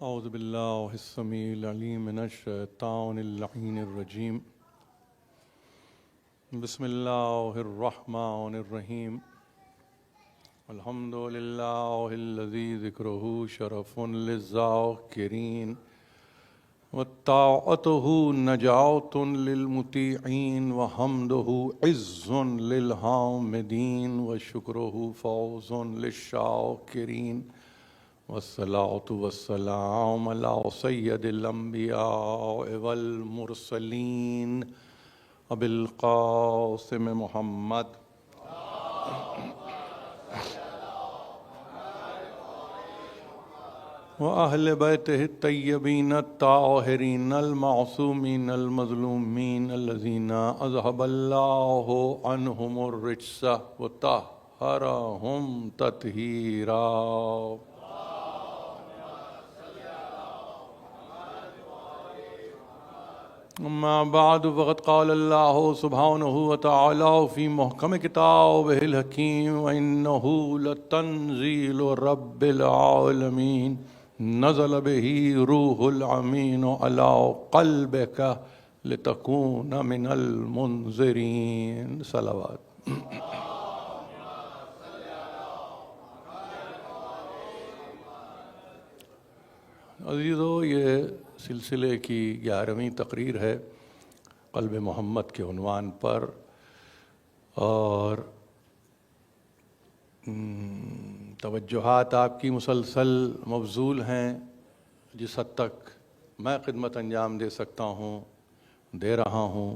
اعوذ باللہ السمیع العلیم من الشیطان اللعین الرجیم بسم اللہ الرحمن الرحیم الحمد للہ الذی ذکرہ شرف للذاکرین وطاعتہ نجات للمطیعین وحمدہ عز للحامدین وشکرہ فوز للشاکرین والصلاة والسلام على سید الانبیاء والمرسلین ابی القاسم محمد وأہل بیتہ الطیبین الطاہرین المعصومین المظلومین الذین اذہب اللہ عنہم الرجس وطہرہم تطہیرا. اما بعد فقد قال اللہ سبحانہ وتعالی فی محکم کتابہ الحکیم وانہ لتنزیل رب العالمین نزل بہ روح الامین علی قلبک لتکون من المنذرین. صلوات. عزیزو، یہ سلسلے کی 11ویں تقریر ہے قلب محمد کے عنوان پر، اور توجہات آپ کی مسلسل مبذول ہیں. جس حد تک میں خدمت انجام دے سکتا ہوں دے رہا ہوں،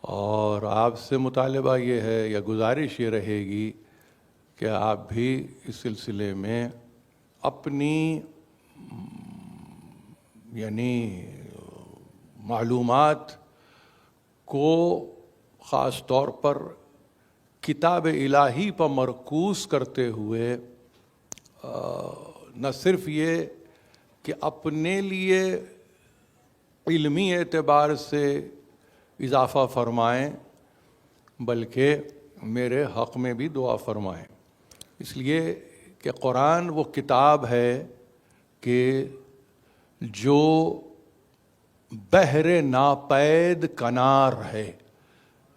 اور آپ سے مطالبہ یہ ہے یا گزارش یہ رہے گی کہ آپ بھی اس سلسلے میں اپنی معلومات کو خاص طور پر کتاب الہی پر مرکوز کرتے ہوئے نہ صرف یہ کہ اپنے لیے علمی اعتبار سے اضافہ فرمائیں بلکہ میرے حق میں بھی دعا فرمائیں، اس لیے کہ قرآن وہ کتاب ہے کہ جو بحر ناپید کنار ہے.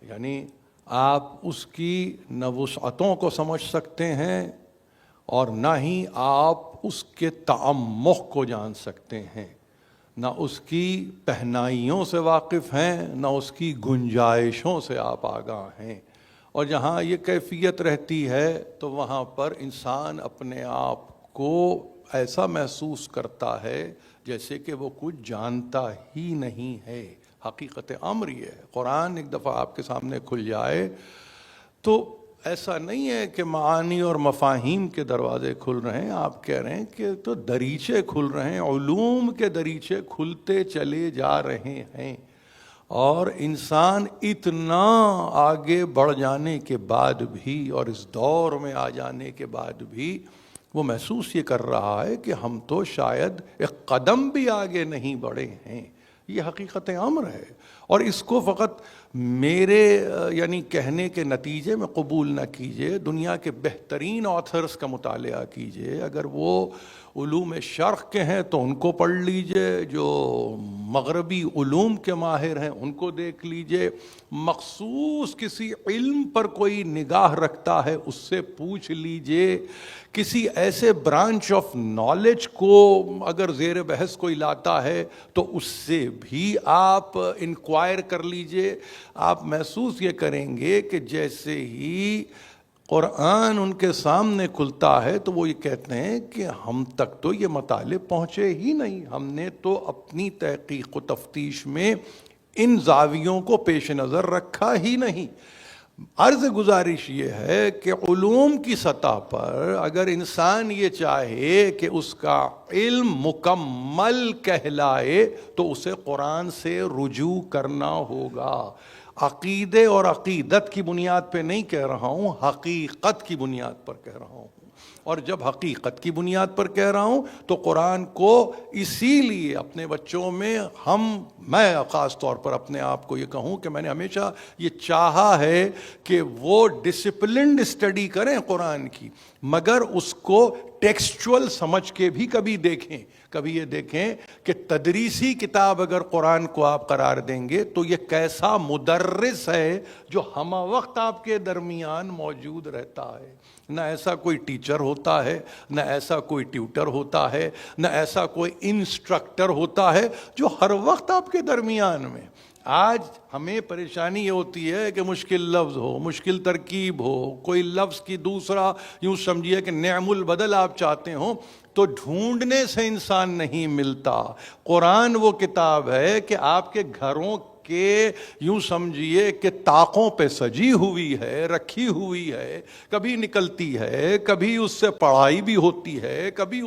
یعنی آپ اس کی نہ وسعتوں کو سمجھ سکتے ہیں اور نہ ہی آپ اس کے تعمق کو جان سکتے ہیں، نہ اس کی پہنائیوں سے واقف ہیں، نہ اس کی گنجائشوں سے آپ آگاہ ہیں. اور جہاں یہ کیفیت رہتی ہے تو وہاں پر انسان اپنے آپ کو ایسا محسوس کرتا ہے جیسے کہ وہ کچھ جانتا ہی نہیں ہے. حقیقت امر یہ ہے، قرآن ایک دفعہ آپ کے سامنے کھل جائے تو ایسا نہیں ہے کہ معانی اور مفاہیم کے دروازے کھل رہے ہیں. آپ کہہ رہے ہیں کہ تو دریچے کھل رہے ہیں، علوم کے دریچے کھلتے چلے جا رہے ہیں. اور انسان اتنا آگے بڑھ جانے کے بعد بھی اور اس دور میں آ جانے کے بعد بھی وہ محسوس یہ کر رہا ہے کہ ہم تو شاید ایک قدم بھی آگے نہیں بڑھے ہیں. یہ حقیقت امر ہے، اور اس کو فقط میرے کہنے کے نتیجے میں قبول نہ کیجئے. دنیا کے بہترین آتھرز کا مطالعہ کیجئے. اگر وہ علوم شرق کے ہیں تو ان کو پڑھ لیجئے، جو مغربی علوم کے ماہر ہیں ان کو دیکھ لیجئے. مخصوص کسی علم پر کوئی نگاہ رکھتا ہے اس سے پوچھ لیجئے. کسی ایسے برانچ آف نالج کو اگر زیر بحث کوئی لاتا ہے تو اس سے بھی آپ انکوائر کر لیجئے. آپ محسوس یہ کریں گے کہ جیسے ہی قرآن ان کے سامنے کھلتا ہے تو وہ یہ کہتے ہیں کہ ہم تک تو یہ مطالب پہنچے ہی نہیں، ہم نے تو اپنی تحقیق و تفتیش میں ان زاویوں کو پیش نظر رکھا ہی نہیں. عرض گزارش یہ ہے کہ علوم کی سطح پر اگر انسان یہ چاہے کہ اس کا علم مکمل کہلائے تو اسے قرآن سے رجوع کرنا ہوگا. عقیدے اور عقیدت کی بنیاد پہ نہیں کہہ رہا ہوں، حقیقت کی بنیاد پر کہہ رہا ہوں. اور جب حقیقت کی بنیاد پر کہہ رہا ہوں تو قرآن کو اسی لیے اپنے بچوں میں میں خاص طور پر اپنے آپ کو یہ کہوں کہ میں نے ہمیشہ یہ چاہا ہے کہ وہ ڈسپلنڈ اسٹڈی کریں قرآن کی. مگر اس کو ٹیکسچول سمجھ کے بھی کبھی دیکھیں. کبھی یہ دیکھیں کہ تدریسی کتاب اگر قرآن کو آپ قرار دیں گے تو یہ کیسا مدرس ہے جو ہمہ وقت آپ کے درمیان موجود رہتا ہے. نہ ایسا کوئی ٹیچر ہوتا ہے، نہ ایسا کوئی ٹیوٹر ہوتا ہے، نہ ایسا کوئی انسٹرکٹر ہوتا ہے جو ہر وقت آپ کے درمیان میں. آج ہمیں پریشانی یہ ہوتی ہے کہ مشکل لفظ ہو، مشکل ترکیب ہو، کوئی لفظ کی دوسرا یوں سمجھیے کہ نعم البدل آپ چاہتے ہوں تو ڈھونڈنے سے انسان نہیں ملتا. قرآن وہ کتاب ہے کہ آپ کے گھروں کے یوں سمجھیے کہ طاقوں پہ سجی ہوئی ہے، رکھی ہوئی ہے، کبھی نکلتی ہے، کبھی اس سے پڑھائی بھی ہوتی ہے، کبھی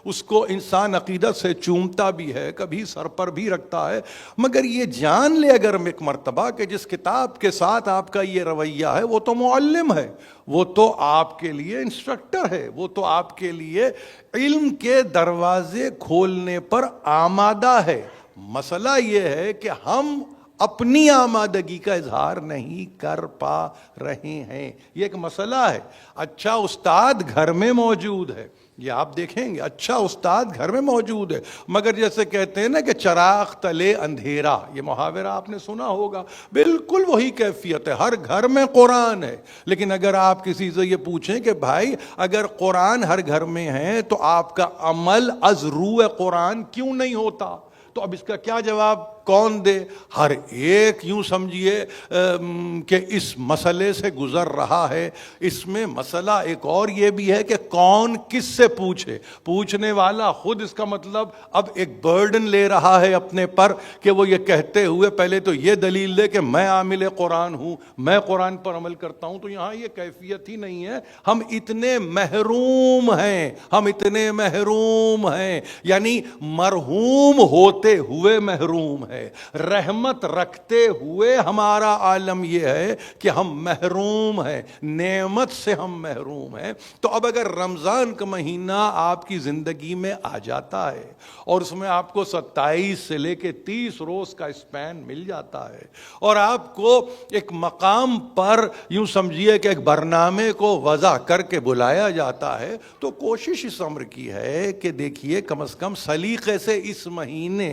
اس کو انسان عقیدت سے چومتا بھی ہے، کبھی سر پر بھی رکھتا ہے. مگر یہ جان لے اگر ایک مرتبہ کہ جس کتاب کے ساتھ آپ کا یہ رویہ ہے وہ تو معلم ہے، وہ تو آپ کے لیے انسٹرکٹر ہے، وہ تو آپ کے لیے علم کے دروازے کھولنے پر آمادہ ہے. مسئلہ یہ ہے کہ ہم اپنی آمادگی کا اظہار نہیں کر پا رہے ہیں. یہ ایک مسئلہ ہے. اچھا استاد گھر میں موجود ہے، یہ آپ دیکھیں گے، اچھا استاد گھر میں موجود ہے، مگر جیسے کہتے ہیں نا کہ چراغ تلے اندھیرا، یہ محاورہ آپ نے سنا ہوگا، بالکل وہی کیفیت ہے. ہر گھر میں قرآن ہے، لیکن اگر آپ کسی سے یہ پوچھیں کہ بھائی اگر قرآن ہر گھر میں ہے تو آپ کا عمل از روح قرآن کیوں نہیں ہوتا؟ تو اب اس کا کیا جواب کون دے؟ ہر ایک یوں سمجھیے کہ اس مسئلے سے گزر رہا ہے. اس میں مسئلہ ایک اور یہ بھی ہے کہ کون کس سے پوچھے. پوچھنے والا خود اس کا مطلب اب ایک برڈن لے رہا ہے اپنے پر کہ وہ یہ کہتے ہوئے پہلے تو یہ دلیل دے کہ میں عامل قرآن ہوں، میں قرآن پر عمل کرتا ہوں. تو یہاں یہ کیفیت ہی نہیں ہے. ہم اتنے محروم ہیں، ہم اتنے محروم ہیں، یعنی مرحوم ہوتے ہوئے محروم ہے. رحمت رکھتے ہوئے ہمارا عالم یہ ہے کہ ہم محروم ہیں، نعمت سے ہم محروم ہیں. تو اب اگر رمضان کا مہینہ آپ کی زندگی میں آ جاتا ہے اور اس میں آپ کو 27 سے لے کے 30 روز کا اسپین مل جاتا ہے اور آپ کو ایک مقام پر یوں سمجھیے کہ ایک برنامے کو وضع کر کے بلایا جاتا ہے، تو کوشش اس امر کی ہے کہ دیکھیے کم از کم سلیقے سے اس مہینے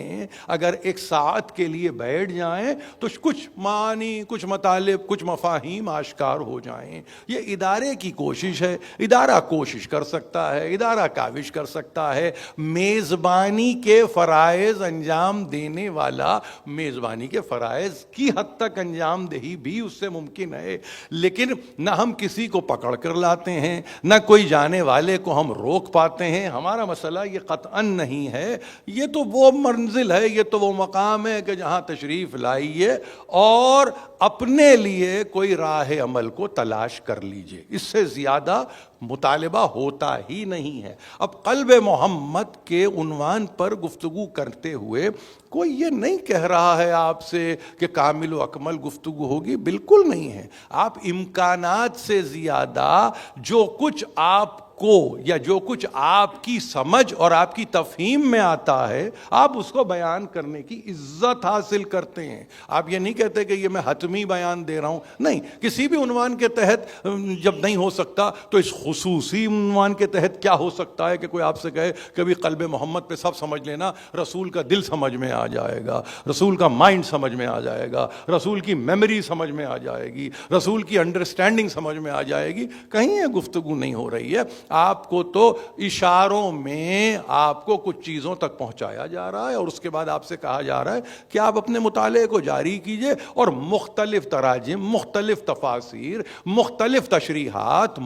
اگر ایک ساعت کے لیے بیٹھ جائیں تو کچھ معانی، کچھ مطالب، کچھ مفاہیم آشکار ہو جائیں. یہ ادارے کی کوشش ہے. ادارہ کوشش کر سکتا ہے، ادارہ کاوش کر سکتا ہے. میزبانی کے فرائض انجام دینے والا میزبانی کے فرائض کی حد تک انجام دہی بھی اس سے ممکن ہے. لیکن نہ ہم کسی کو پکڑ کر لاتے ہیں، نہ کوئی جانے والے کو ہم روک پاتے ہیں. ہمارا مسئلہ یہ قطعاً نہیں ہے. یہ تو وہ منزل ہے، یہ تو وہ مقام ہے کہ جہاں تشریف لائیے اور اپنے لیے کوئی راہ عمل کو تلاش کر لیجئے. اس سے زیادہ مطالبہ ہوتا ہی نہیں ہے. اب قلب محمد کے عنوان پر گفتگو کرتے ہوئے کوئی یہ نہیں کہہ رہا ہے آپ سے کہ کامل و اکمل گفتگو ہوگی، بالکل نہیں ہے. آپ امکانات سے زیادہ جو کچھ آپ کو یا جو کچھ آپ کی سمجھ اور آپ کی تفہیم میں آتا ہے آپ اس کو بیان کرنے کی عزت حاصل کرتے ہیں. آپ یہ نہیں کہتے کہ یہ میں حتمی بیان دے رہا ہوں، نہیں. کسی بھی عنوان کے تحت جب نہیں ہو سکتا تو اس خصوصی عنوان کے تحت کیا ہو سکتا ہے کہ کوئی آپ سے کہے کہ بھی قلب محمد پہ سب سمجھ لینا، رسول کا دل سمجھ میں آ جائے گا، رسول کا مائنڈ سمجھ میں آ جائے گا، رسول کی میموری سمجھ میں آ جائے گی، رسول کی انڈرسٹینڈنگ سمجھ میں آ جائے گی. کہیں یہ گفتگو نہیں ہو رہی ہے. آپ کو تو اشاروں میں آپ کو کچھ چیزوں تک پہنچایا جا رہا ہے اور اس کے بعد آپ سے کہا جا رہا ہے کہ آپ اپنے مطالعے کو جاری کیجئے اور مختلف تراجم، مختلف تفاسیر، مختلف تشریحات،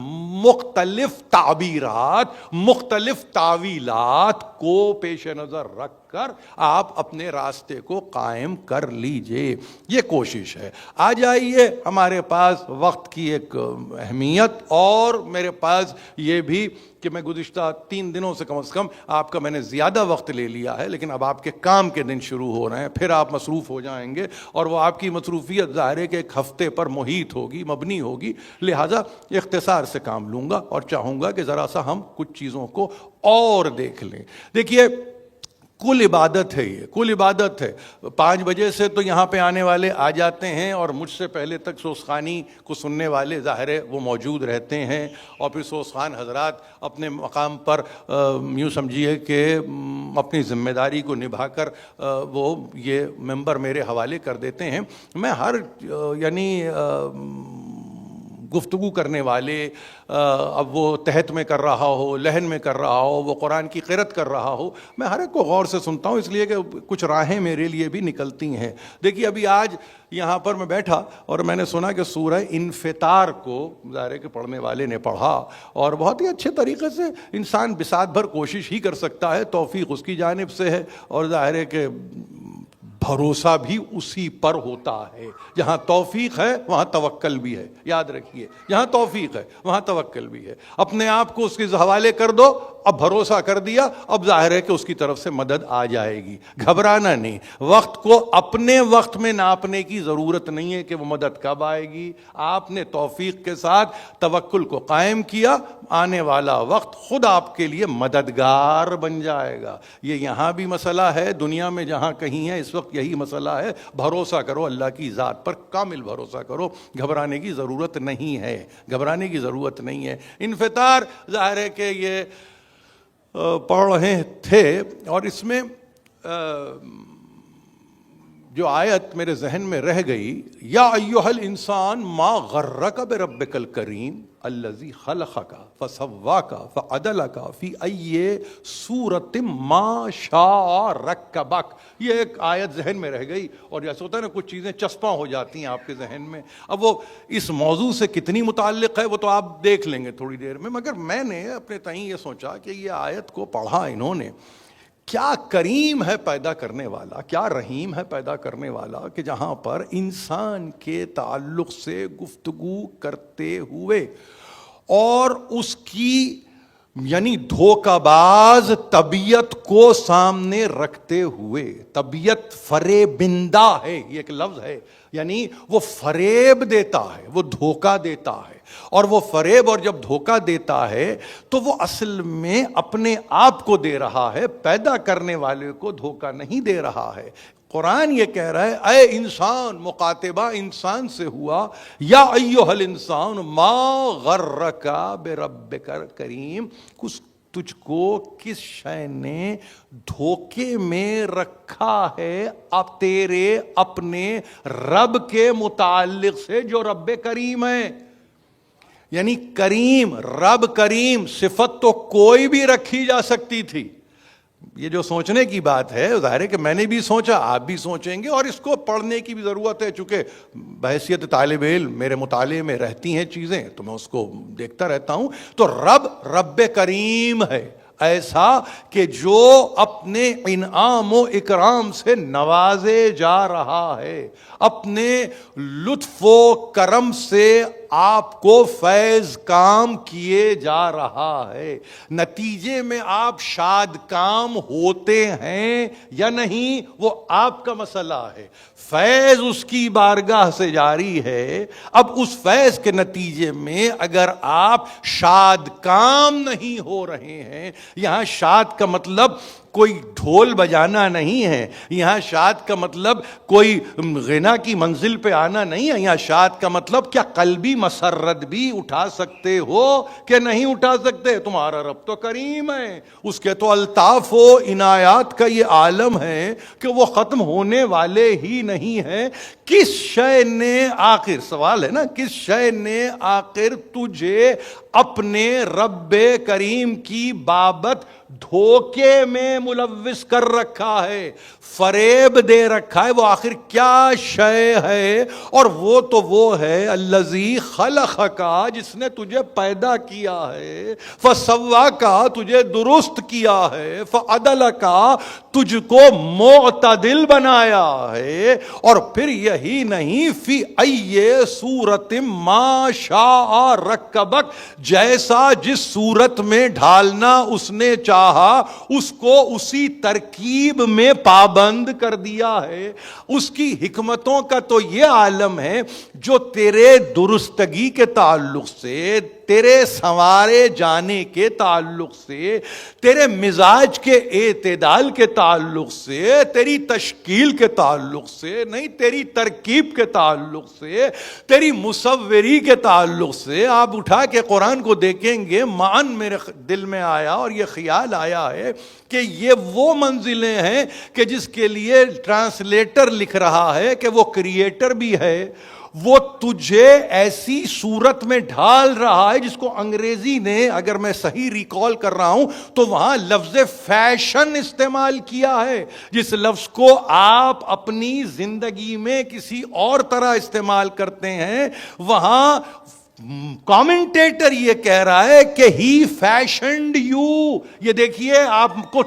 مختلف تعبیرات، مختلف تعویلات کو پیش نظر رکھ کر آپ اپنے راستے کو قائم کر لیجئے. یہ کوشش ہے. آ جائیے. ہمارے پاس وقت کی ایک اہمیت اور میرے پاس یہ بھی کہ میں گزشتہ 3 دنوں سے کم از کم آپ کا میں نے زیادہ وقت لے لیا ہے، لیکن اب آپ کے کام کے دن شروع ہو رہے ہیں، پھر آپ مصروف ہو جائیں گے اور وہ آپ کی مصروفیت ظاہر ہے کہ ایک ہفتے پر محیط ہوگی، مبنی ہوگی. لہٰذا اختصار سے کام لوں گا اور چاہوں گا کہ ذرا سا ہم کچھ چیزوں کو اور دیکھ لیں. دیکھیے کل عبادت ہے، یہ کل عبادت ہے۔ 5 بجے سے تو یہاں پہ آنے والے آ جاتے ہیں، اور مجھ سے پہلے تک سوسخانی کو سننے والے ظاہر ہے وہ موجود رہتے ہیں، اور پھر سوسخان حضرات اپنے مقام پر یوں سمجھیے کہ اپنی ذمہ داری کو نبھا کر وہ یہ ممبر میرے حوالے کر دیتے ہیں۔ میں ہر یعنی گفتگو کرنے والے، اب وہ تحت میں کر رہا ہو، لہن میں کر رہا ہو، وہ قرآن کی قرأت کر رہا ہو، میں ہر ایک کو غور سے سنتا ہوں، اس لیے کہ کچھ راہیں میرے لیے بھی نکلتی ہیں۔ دیکھیے ابھی آج یہاں پر میں بیٹھا اور میں نے سنا کہ سورہ انفطار کو ظاہر ہے کہ پڑھنے والے نے پڑھا، اور بہت ہی اچھے طریقے سے انسان بساط بھر کوشش ہی کر سکتا ہے، توفیق اس کی جانب سے ہے، اور ظاہر ہے کہ بھروسہ بھی اسی پر ہوتا ہے۔ جہاں توفیق ہے وہاں توکل بھی ہے، یاد رکھیے، جہاں توفیق ہے وہاں توکل بھی ہے۔ اپنے آپ کو اس کے حوالے کر دو، اب بھروسہ کر دیا، اب ظاہر ہے کہ اس کی طرف سے مدد آ جائے گی۔ گھبرانا نہیں، وقت کو اپنے وقت میں ناپنے کی ضرورت نہیں ہے کہ وہ مدد کب آئے گی۔ آپ نے توفیق کے ساتھ توکل کو قائم کیا، آنے والا وقت خود آپ کے لیے مددگار بن جائے گا۔ یہ یہاں بھی مسئلہ ہے، دنیا میں جہاں کہیں ہے اس وقت یہی مسئلہ ہے۔ بھروسہ کرو اللہ کی ذات پر، کامل بھروسہ کرو، گھبرانے کی ضرورت نہیں ہے، گھبرانے کی ضرورت نہیں ہے۔ انفطار ظاہر ہے کہ یہ پڑھ رہے تھے، اور اس میں جو آیت میرے ذہن میں رہ گئی، یا ایھا الانسان ما غرک بربک الکریم الذی خلقک فسواک فعدلک فی ای صورۃ ما شاء رکبک۔ یہ ایک آیت ذہن میں رہ گئی، اور جیسے ہوتا ہے نا کچھ چیزیں چسپاں ہو جاتی ہیں آپ کے ذہن میں۔ اب وہ اس موضوع سے کتنی متعلق ہے وہ تو آپ دیکھ لیں گے تھوڑی دیر میں، مگر میں نے اپنے تئیں یہ سوچا کہ یہ آیت کو پڑھا انہوں نے، کیا کریم ہے پیدا کرنے والا، کیا رحیم ہے پیدا کرنے والا، کہ جہاں پر انسان کے تعلق سے گفتگو کرتے ہوئے اور اس کی یعنی دھوکہ باز طبیعت کو سامنے رکھتے ہوئے، طبیعت فریبندہ ہے، یہ ایک لفظ ہے، یعنی وہ فریب دیتا ہے، وہ دھوکہ دیتا ہے، اور وہ فریب اور جب دھوکہ دیتا ہے تو وہ اصل میں اپنے آپ کو دے رہا ہے، پیدا کرنے والے کو دھوکہ نہیں دے رہا ہے۔ قرآن یہ کہہ رہا ہے اے انسان، مخاطبہ انسان سے ہوا، یا ایھا الانسان ما غرک بربک الکریم، تجھ کو کس شے نے دھوکے میں رکھا ہے اب تیرے اپنے رب کے متعلق سے جو رب کریم ہے۔ یعنی کریم، رب کریم صفت تو کوئی بھی رکھی جا سکتی تھی۔ یہ جو سوچنے کی بات ہے، ظاہر ہے کہ میں نے بھی سوچا، آپ بھی سوچیں گے، اور اس کو پڑھنے کی بھی ضرورت ہے، چونکہ بحیثیت طالب علم میرے مطالعے میں رہتی ہیں چیزیں تو میں اس کو دیکھتا رہتا ہوں۔ تو رب کریم ہے، ایسا کہ جو اپنے انعام و اکرام سے نوازے جا رہا ہے، اپنے لطف و کرم سے آپ کو فیض کام کیے جا رہا ہے۔ نتیجے میں آپ شاد کام ہوتے ہیں یا نہیں وہ آپ کا مسئلہ ہے، فیض اس کی بارگاہ سے جاری ہے۔ اب اس فیض کے نتیجے میں اگر آپ شاد کام نہیں ہو رہے ہیں، یہاں شاد کا مطلب کوئی ڈھول بجانا نہیں ہے، یہاں شاد کا مطلب کوئی غنا کی منزل پہ آنا نہیں ہے، یہاں شاد کا مطلب کیا قلبی مسرت بھی اٹھا سکتے ہو کہ نہیں اٹھا سکتے؟ تمہارا رب تو کریم ہے، اس کے تو الطاف و عنایات کا یہ عالم ہے کہ وہ ختم ہونے والے ہی نہیں ہیں۔ کس شے نے آخر، سوال ہے نا، کس شے نے آخر تجھے اپنے رب کریم کی بابت دھوکے میں ملوث کر رکھا ہے، فریب دے رکھا ہے؟ وہ آخر کیا شے ہے؟ اور وہ تو وہ ہے الذی خلقک، جس نے تجھے پیدا کیا ہے، فسواک، تجھے درست کیا ہے، فعدلک، تجھ کو معتدل بنایا ہے، اور پھر یہی نہیں، فی ای صورت ما شاء رکبک، جیسا جس صورت میں ڈھالنا اس نے چاہا اس کو اسی ترکیب میں پابند کر دیا ہے۔ اس کی حکمتوں کا تو یہ عالم ہے جو تیرے درستگی کے تعلق سے، تیرے سنوارے جانے کے تعلق سے، تیرے مزاج کے اعتدال کے تعلق سے، تیری تشکیل کے تعلق سے نہیں، تیری ترکیب کے تعلق سے، تیری مصوری کے تعلق سے. آپ اٹھا کے قرآن کو دیکھیں گے، معن میرے دل میں آیا اور یہ خیال آیا ہے کہ یہ وہ منزلیں ہیں کہ جس کے لیے ٹرانسلیٹر لکھ رہا ہے کہ وہ کریٹر بھی ہے، وہ تجھے ایسی صورت میں ڈھال رہا ہے جس کو انگریزی نے، اگر میں صحیح ریکال کر رہا ہوں تو وہاں لفظ فیشن استعمال کیا ہے، جس لفظ کو آپ اپنی زندگی میں کسی اور طرح استعمال کرتے ہیں. وہاں کامنٹیٹر یہ کہہ رہا ہے کہ ہی فیشنڈ یو. یہ دیکھیے، آپ کو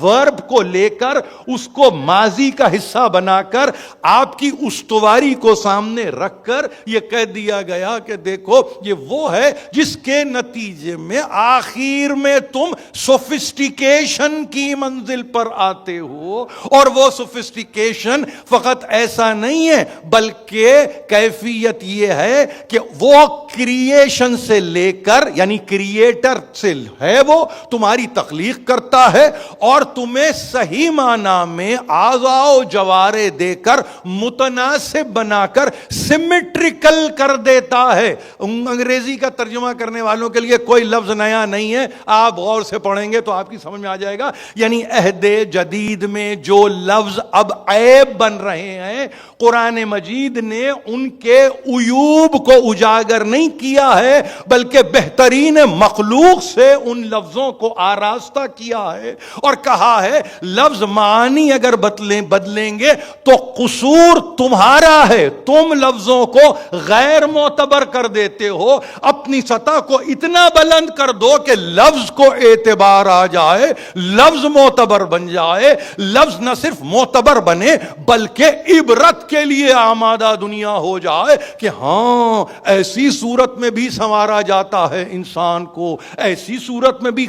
ورب کو لے کر اس کو ماضی کا حصہ بنا کر آپ کی استواری کو سامنے رکھ کر یہ کہہ دیا گیا کہ دیکھو یہ وہ ہے جس کے نتیجے میں آخر میں تم سوفسٹیکیشن کی منزل پر آتے ہو. اور وہ سوفسٹیکیشن فقط ایسا نہیں ہے بلکہ کیفیت یہ ہے کہ وہ کریشن سے لے کر، یعنی کریٹر سے ہے، وہ تمہاری تخلیق کرتا ہے اور تمہیں صحیح معنی میں اعضاء و جوارے دے کر متناسب بنا کر سیمیٹریکل کر دیتا ہے. انگریزی کا ترجمہ کرنے والوں کے لیے کوئی لفظ نیا نہیں ہے، آپ غور سے پڑھیں گے تو آپ کی سمجھ میں آ جائے گا. یعنی عہد جدید میں جو لفظ اب عیب بن رہے ہیں، قرآن مجید نے ان کے عیوب کو اجاگر نہیں کیا ہے بلکہ بہترین مخلوق سے ان لفظوں کو آراستہ کیا ہے اور کہا ہے لفظ معنی اگر بدلیں گے تو قصور تمہارا ہے. تم لفظوں کو غیر معتبر کر دیتے ہو. اپنی سطح کو اتنا بلند کر دو کہ لفظ کو اعتبار آ جائے، لفظ معتبر بن جائے. لفظ نہ صرف معتبر بنے بلکہ عبرت کے لیے آمادہ دنیا ہو جائے کہ ہاں ایسی صورت میں بھی سنوارا جاتا ہے انسان کو، ایسی صورت میں بھی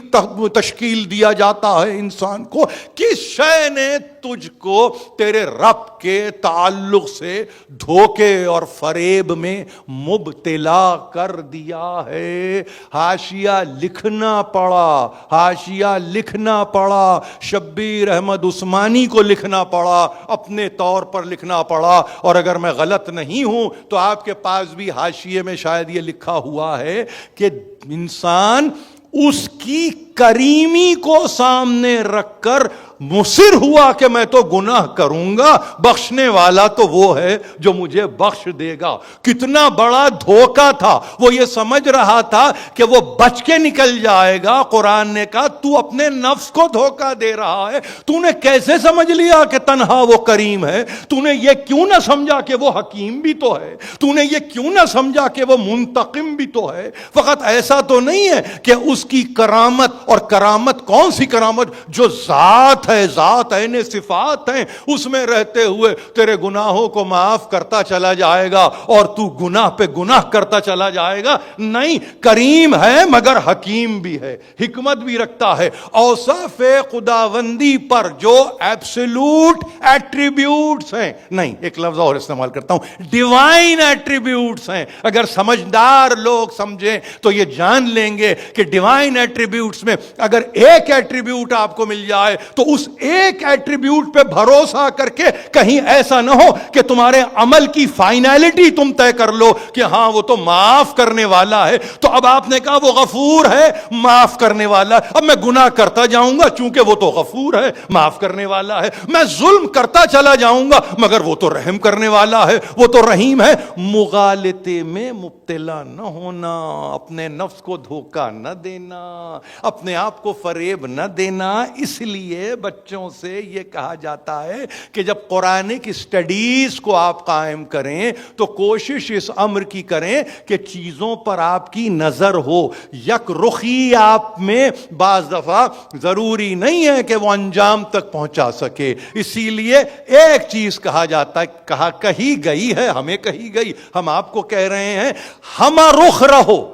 تشکیل دیا جاتا ہے انسان کو. کس شے نے تجھ کو تیرے رب کے تعلق سے دھوکے اور فریب میں مبتلا کر دیا ہے؟ حاشیہ لکھنا پڑا، حاشیہ لکھنا پڑا، شبیر احمد عثمانی کو لکھنا پڑا، اپنے طور پر لکھنا پڑا. اور اگر میں غلط نہیں ہوں تو آپ کے پاس بھی حاشیے میں شاید یہ لکھا ہوا ہے کہ انسان اس کی کریمی کو سامنے رکھ کر مصر ہوا کہ میں تو گناہ کروں گا، بخشنے والا تو وہ ہے جو مجھے بخش دے گا. کتنا بڑا دھوکہ تھا. وہ یہ سمجھ رہا تھا کہ وہ بچ کے نکل جائے گا. قرآن نے کہا تو اپنے نفس کو دھوکہ دے رہا ہے. تو نے کیسے سمجھ لیا کہ تنہا وہ کریم ہے؟ تو نے یہ کیوں نہ سمجھا کہ وہ حکیم بھی تو ہے؟ تو نے یہ کیوں نہ سمجھا کہ وہ منتقم بھی تو ہے؟ فقط ایسا تو نہیں ہے کہ اس کی کرامت، اور کرامت کون سی کرامت؟ جو ذات ہے، ذات عین صفات ہیں، اس میں رہتے ہوئے تیرے گناہوں کو معاف کرتا چلا جائے گا اور تو گناہ پہ گناہ کرتا چلا جائے گا. نہیں، کریم ہے مگر حکیم بھی ہے، حکمت بھی رکھتا ہے. اوصاف خداوندی پر جو ایبسولوٹ ایٹریبیوٹس ہیں، نہیں ایک لفظ اور استعمال کرتا ہوں، ڈیوائن ایٹریبیوٹس ہیں. اگر سمجھدار لوگ سمجھیں تو یہ جان لیں گے کہ ڈیوائن ایٹریبیوٹس میں اگر ایک ایٹریبیوٹ آپ کو مل جائے تو اس ایک ایٹریبیوٹ پہ بھروسہ کر کے کہیں ایسا نہ ہو کہ تمہارے عمل کی فائنلٹی تم طے کر لو کہ ہاں وہ تو معاف کرنے والا ہے. تو اب آپ نے کہا وہ غفور ہے، معاف کرنے والا. اب میں گناہ کرتا جاؤں گا چونکہ وہ تو غفور ہے، معاف کرنے والا ہے. میں ظلم کرتا چلا جاؤں گا مگر وہ تو رحم کرنے والا ہے، وہ تو رحیم ہے. مغالطے میں مبتلا نہ ہونا، اپنے نفس کو دھوکہ نہ دینا، اپنے آپ کو فریب نہ دینا. اس لیے بچوں سے یہ کہا جاتا ہے کہ جب قرآنک اسٹڈیز کو آپ قائم کریں تو کوشش اس امر کی کریں کہ چیزوں پر آپ کی نظر ہو. یک رخی آپ میں بعض دفعہ ضروری نہیں ہے کہ وہ انجام تک پہنچا سکے. اسی لیے ایک چیز کہا جاتا ہے، کہی گئی ہے، ہمیں کہی گئی، ہم آپ کو کہہ رہے ہیں، ہم رخ رہو.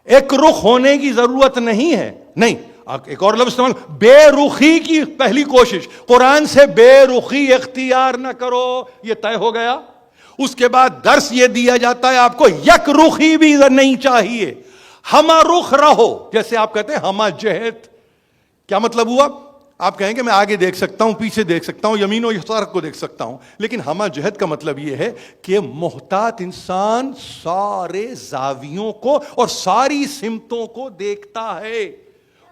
ایک رخ ہونے کی ضرورت نہیں ہے. نہیں، ایک اور لفظ استعمال، بے رخی کی پہلی کوشش. قرآن سے بے رخی اختیار نہ کرو، یہ طے ہو گیا. اس کے بعد درس یہ دیا جاتا ہے آپ کو یک رخی بھی نہیں چاہیے. ہما رخ رہو. جیسے آپ کہتے ہیں ہما جہت، کیا مطلب ہوا؟ آپ کہیں کہ میں آگے دیکھ سکتا ہوں، پیچھے دیکھ سکتا ہوں، یمین و یسار کو دیکھ سکتا ہوں، لیکن ہما جہت کا مطلب یہ ہے کہ محتاط انسان سارے زاویوں کو اور ساری سمتوں کو دیکھتا ہے،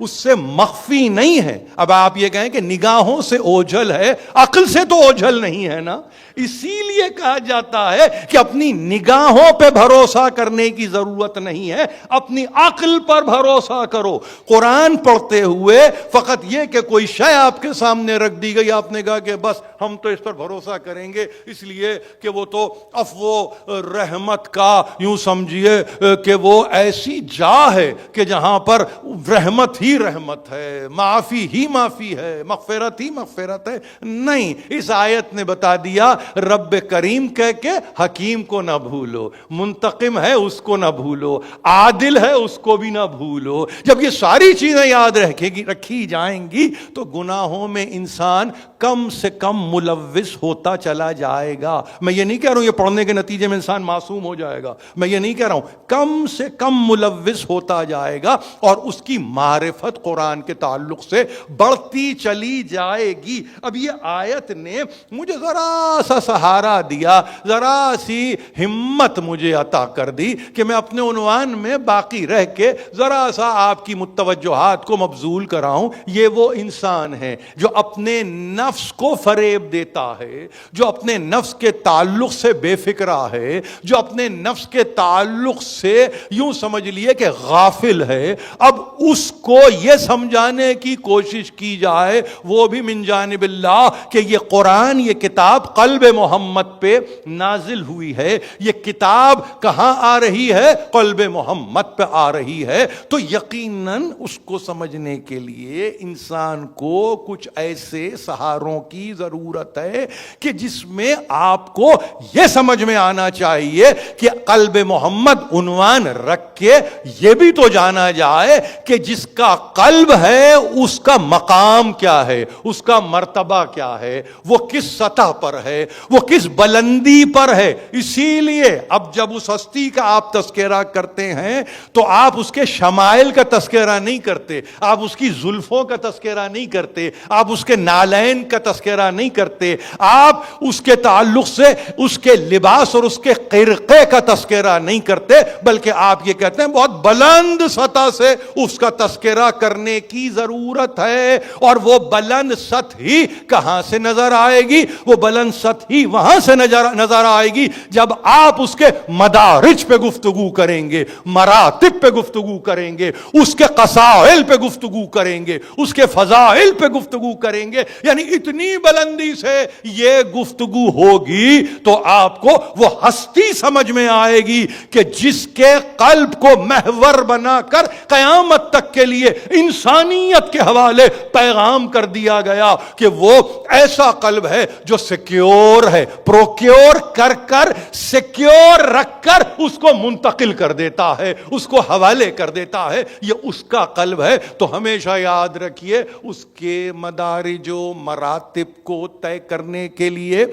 اس سے مخفی نہیں ہے. اب آپ یہ کہیں کہ نگاہوں سے اوجھل ہے، عقل سے تو اوجھل نہیں ہے نا. اسی لیے کہا جاتا ہے کہ اپنی نگاہوں پہ بھروسہ کرنے کی ضرورت نہیں ہے، اپنی عقل پر بھروسہ کرو. قرآن پڑھتے ہوئے فقط یہ کہ کوئی شے آپ کے سامنے رکھ دی گئی، آپ نے کہا کہ بس ہم تو اس پر بھروسہ کریں گے اس لیے کہ وہ تو عفو رحمت کا، یوں سمجھیے کہ وہ ایسی جا ہے کہ جہاں پر رحمت ہی رحمت ہے، معافی ہی معافی ہے، مغفرت ہی مغفرت ہے. نہیں، اس آیت نے بتا دیا رب کریم کہہ کے حکیم کو نہ بھولو، منتقم ہے اس کو نہ بھولو، عادل ہے اس کو بھی نہ بھولو. جب یہ ساری چیزیں یاد رکھی جائیں گی تو گناہوں میں انسان کم سے کم ملوث ہوتا چلا جائے گا. میں یہ نہیں کہہ رہا ہوں یہ پڑھنے کے نتیجے میں انسان معصوم ہو جائے گا، میں یہ نہیں کہہ رہا ہوں، کم سے کم ملوث ہوتا جائے گا اور اس کی معرفت قرآن کے تعلق سے بڑھتی چلی جائے گی. اب یہ آیت نے مجھے ذرا سا سہارا دیا، ذرا سی ہمت مجھے عطا کر دی کہ میں اپنے عنوان میں باقی رہ کے ذرا سا آپ کی متوجہات کو مبذول کراؤں. یہ وہ انسان ہے جو اپنے نفس کو فریب دیتا ہے، جو اپنے نفس کے تعلق سے بے فکرہ ہے، جو اپنے نفس کے تعلق سے یوں سمجھ لیے کہ غافل ہے. اب اس کو یہ سمجھانے کی کوشش کی جائے، وہ بھی من جانب اللہ، کہ یہ قرآن، یہ کتاب قلب محمد پہ نازل ہوئی ہے. یہ کتاب کہاں آ رہی ہے؟ قلب محمد پہ آ رہی ہے. تو یقیناً اس کو سمجھنے کے لیے انسان کو کچھ ایسے سہاروں کی ضرورت ہے کہ جس میں آپ کو یہ سمجھ میں آنا چاہیے کہ قلب محمد عنوان رکھ کے یہ بھی تو جانا جائے کہ جس کا قلب ہے اس کا مقام کیا ہے، اس کا مرتبہ کیا ہے، وہ کس سطح پر ہے، وہ کس بلندی پر ہے. اسی لیے اب جب اس ہستی کا آپ تذکرہ کرتے ہیں تو آپ اس کے شمائل کا تذکرہ نہیں کرتے، آپ اس کی زلفوں کا تذکرہ نہیں کرتے، آپ اس کے نالین کا تذکرہ نہیں کرتے، آپ اس کے تعلق سے اس کے لباس اور اس کے قرقے کا تذکرہ نہیں کرتے، بلکہ آپ یہ کہتے ہیں بہت بلند سطح سے اس کا تذکرہ کرنے کی ضرورت ہے. اور وہ بلند سطح ہی کہاں سے نظر آئے گی؟ وہ بلند سطح ہی وہاں سے نظر آئے گی جب آپ اس کے مدارج پہ گفتگو کریں گے، مراتب پہ گفتگو کریں گے، اس کے قصائل پہ گفتگو کریں گے، اس کے فضائل پہ گفتگو کریں گے. یعنی اتنی بلندی سے یہ گفتگو ہوگی تو آپ کو وہ ہستی سمجھ میں آئے گی کہ جس کے قلب کو محور بنا کر قیامت تک کے لیے انسانیت کے حوالے پیغام کر دیا گیا کہ وہ ایسا قلب ہے جو سیکیور ہے، پروکیور کر کر سیکیور رکھ کر اس کو منتقل کر دیتا ہے، اس کو حوالے کر دیتا ہے. یہ اس کا قلب ہے. تو ہمیشہ یاد رکھیے اس کے مدارج و مراتب کو طے کرنے کے لیے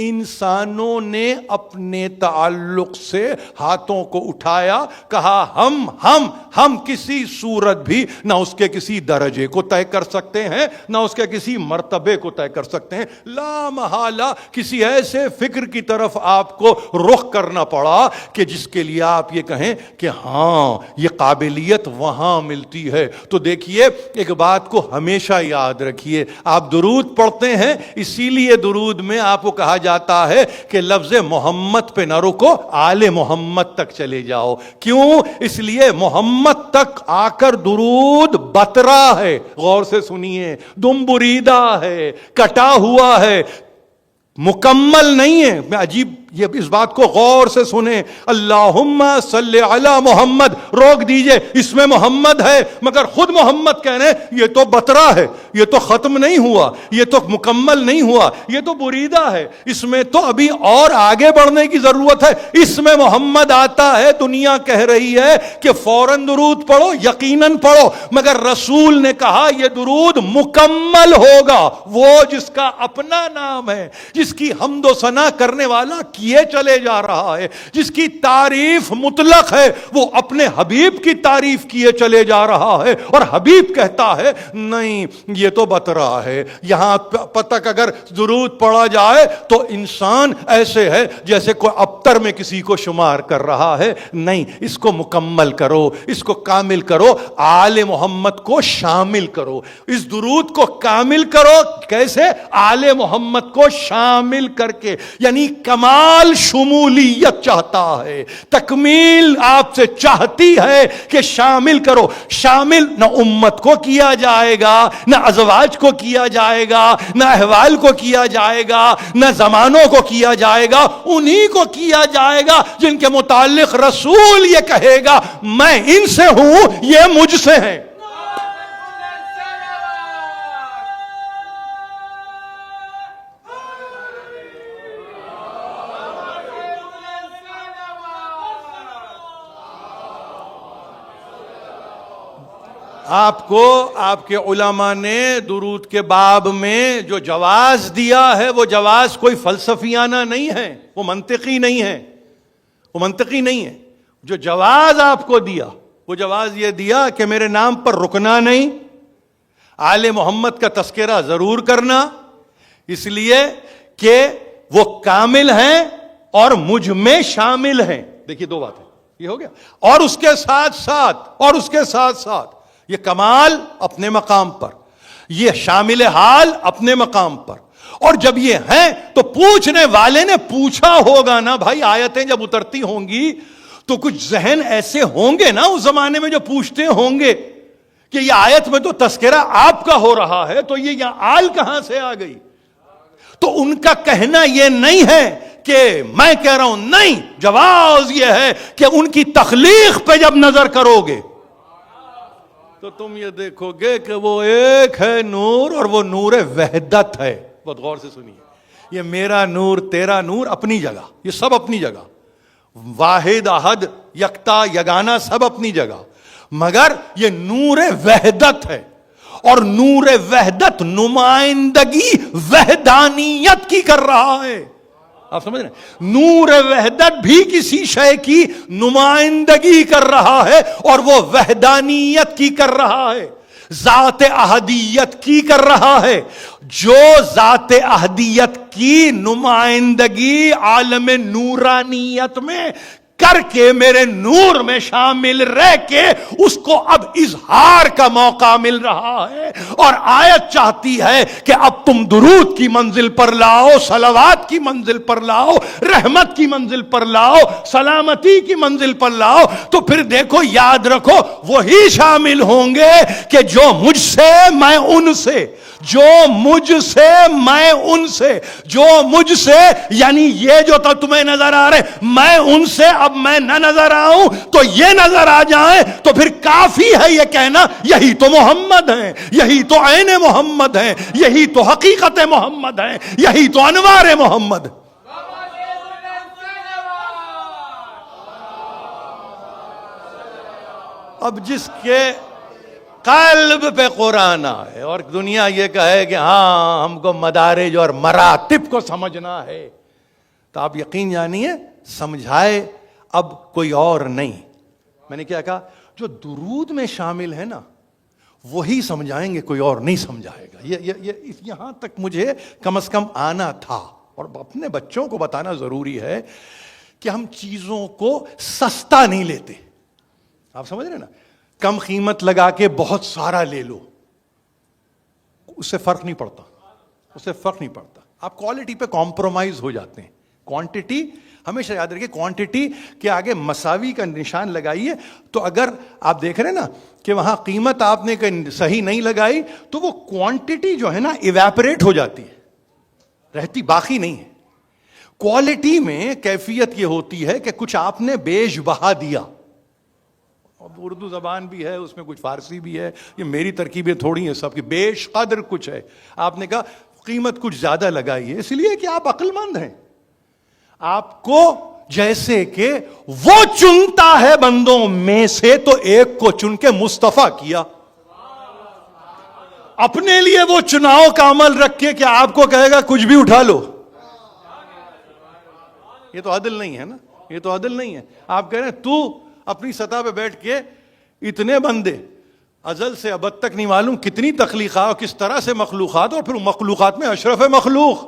انسانوں نے اپنے تعلق سے ہاتھوں کو اٹھایا، کہا ہم کسی صورت بھی نہ اس کے کسی درجے کو طے کر سکتے ہیں، نہ اس کے کسی مرتبے کو طے کر سکتے ہیں. لا محالہ کسی ایسے فکر کی طرف آپ کو رخ کرنا پڑا کہ جس کے لیے آپ یہ کہیں کہ ہاں یہ قابلیت وہاں ملتی ہے. تو دیکھیے ایک بات کو ہمیشہ یاد رکھیے، آپ درود پڑھتے ہیں، اسی لیے درود میں آپ کو کہا جاتا ہے کہ لفظ محمد پہ نہ رکو، آل محمد تک چلے جاؤ. کیوں؟ اس لیے محمد تک آ کر درود بترا ہے، غور سے سنیے، دم بریدہ ہے، کٹا ہوا ہے، مکمل نہیں ہے. میں عجیب یہ اس بات کو غور سے سنیں، اللہم صلی علی محمد، روک دیجئے، اس میں محمد ہے مگر خود محمد کہہ رہے ہیں یہ تو بترا ہے، یہ تو ختم نہیں ہوا، یہ تو مکمل نہیں ہوا، یہ تو بریدہ ہے، اس میں تو ابھی اور آگے بڑھنے کی ضرورت ہے. اس میں محمد آتا ہے، دنیا کہہ رہی ہے کہ فوراً درود پڑھو، یقیناً پڑھو، مگر رسول نے کہا یہ درود مکمل ہوگا وہ جس کا اپنا نام ہے، جس کی حمد و ثنا کرنے والا کیے چلے جا رہا ہے، جس کی تعریف مطلق ہے، وہ اپنے حبیب کی تعریف کیے چلے جا رہا ہے، اور حبیب کہتا ہے نہیں یہ تو بترا ہے، یہاں تک اگر درود پڑھا جائے تو انسان ایسے ہے جیسے کوئی ابتر میں کسی کو شمار کر رہا ہے، نہیں، اس کو مکمل کرو، اس کو کامل کرو، آل محمد کو شامل کرو، اس درود کو کامل کرو۔ کیسے؟ آل محمد کو شامل کر کے، یعنی کمال شمولیت چاہتا ہے، تکمیل آپ سے چاہتی ہے کہ شامل کرو۔ شامل نہ امت کو کیا جائے گا، نہ ازواج کو کیا جائے گا، نہ احوال کو کیا جائے گا، نہ زمانوں کو کیا جائے گا، انہی کو کیا جائے گا جن کے متعلق رسول یہ کہے گا میں ان سے ہوں، یہ مجھ سے ہیں۔ آپ کو آپ کے علماء نے درود کے باب میں جو جواز دیا ہے، وہ جواز کوئی فلسفیانہ نہیں ہے، وہ منطقی نہیں ہے، وہ منطقی نہیں ہے۔ جو جواز آپ کو دیا، وہ جواز یہ دیا کہ میرے نام پر رکنا نہیں، آل محمد کا تذکرہ ضرور کرنا، اس لیے کہ وہ کامل ہیں اور مجھ میں شامل ہیں۔ دیکھیے دو باتیں، یہ ہو گیا۔ اور اس کے ساتھ ساتھ یہ کمال اپنے مقام پر، یہ شامل حال اپنے مقام پر، اور جب یہ ہیں تو پوچھنے والے نے پوچھا ہوگا نا بھائی، آیتیں جب اترتی ہوں گی تو کچھ ذہن ایسے ہوں گے نا اس زمانے میں جو پوچھتے ہوں گے کہ یہ آیت میں تو تذکرہ آپ کا ہو رہا ہے، تو یہ یہاں آل کہاں سے آ گئی؟ تو ان کا کہنا یہ نہیں ہے کہ میں کہہ رہا ہوں، نہیں، جواز یہ ہے کہ ان کی تخلیق پہ جب نظر کرو گے تو تم یہ دیکھو گے کہ وہ ایک ہے نور، اور وہ نور وحدت ہے۔ بہت غور سے سنیے، یہ میرا نور، تیرا نور اپنی جگہ، یہ سب اپنی جگہ، واحد، احد، یکتا، یگانہ، سب اپنی جگہ، مگر یہ نور وحدت ہے، اور نور وحدت نمائندگی وحدانیت کی کر رہا ہے۔ آپ سمجھ رہے ہیں؟ نور وحدت بھی کسی شے کی نمائندگی کر رہا ہے، اور وہ وحدانیت کی کر رہا ہے، ذات احدیت کی کر رہا ہے۔ جو ذات احدیت کی نمائندگی عالم نورانیت میں کر کے میرے نور میں شامل رہ کے اس کو اب اظہار کا موقع مل رہا ہے، اور آیت چاہتی ہے کہ اب تم درود کی منزل پر لاؤ، صلوات کی منزل پر لاؤ، رحمت کی منزل پر لاؤ، سلامتی کی منزل پر لاؤ، تو پھر دیکھو، یاد رکھو، وہی شامل ہوں گے کہ جو مجھ سے میں ان سے، جو مجھ سے میں ان سے، جو مجھ سے، یعنی یہ جو تمہیں نظر آ رہے میں ان سے اب میں نہ نظر آؤں تو یہ نظر آ جائیں، تو پھر کافی ہے یہ کہنا یہی تو محمد ہیں، یہی تو عین محمد ہیں، یہی تو حقیقت محمد ہیں، یہی تو انوار محمد۔ اب جس کے قلب پہ قرآن آئے اور دنیا یہ کہے کہ ہاں ہم کو مدارج اور مراتب کو سمجھنا ہے، تو آپ یقین جانیے سمجھائے اب کوئی اور نہیں۔ میں نے کیا کہا؟ جو درود میں شامل ہے نا وہی سمجھائیں گے، کوئی اور نہیں سمجھائے گا۔ یہ یہاں تک مجھے کم از کم آنا تھا، اور اپنے بچوں کو بتانا ضروری ہے کہ ہم چیزوں کو سستا نہیں لیتے۔ آپ سمجھ رہے نا؟ کم قیمت لگا کے بہت سارا لے لو، اس سے فرق نہیں پڑتا، اس سے فرق نہیں پڑتا۔ آپ کوالٹی پہ کمپرومائز ہو جاتے ہیں۔ کوانٹٹی ہمیشہ یاد رکھیے، کوانٹٹی کے آگے مساوی کا نشان لگائیے، تو اگر آپ دیکھ رہے ہیں نا کہ وہاں قیمت آپ نے صحیح نہیں لگائی تو وہ کوانٹٹی جو ہے نا ایویپریٹ ہو جاتی ہے، رہتی باقی نہیں ہے۔ کوالٹی میں کیفیت یہ ہوتی ہے کہ کچھ آپ نے بیش بہا دیا، اردو زبان بھی ہے اس میں، کچھ فارسی بھی ہے، یہ میری ترکیبیں تھوڑی ہیں سب کی، بیش قدر کچھ ہے۔ آپ نے کہا قیمت کچھ زیادہ لگائی ہے، اس لیے کہ آپ عقل مند ہیں، آپ کو جیسے کہ وہ چنتا ہے بندوں میں سے تو ایک کو چن کے مصطفیٰ کیا، اپنے لیے وہ چناؤ کا عمل رکھ کے کہ آپ کو کہے گا کچھ بھی اٹھا لو، یہ تو عدل نہیں ہے نا، یہ تو عدل نہیں ہے. آپ کہہ رہے ہیں تو اپنی سطح پہ بیٹھ کے اتنے بندے ازل سے ابد تک نہیں معلوم کتنی تخلیقات اور کس طرح سے مخلوقات، اور پھر مخلوقات میں اشرف مخلوق،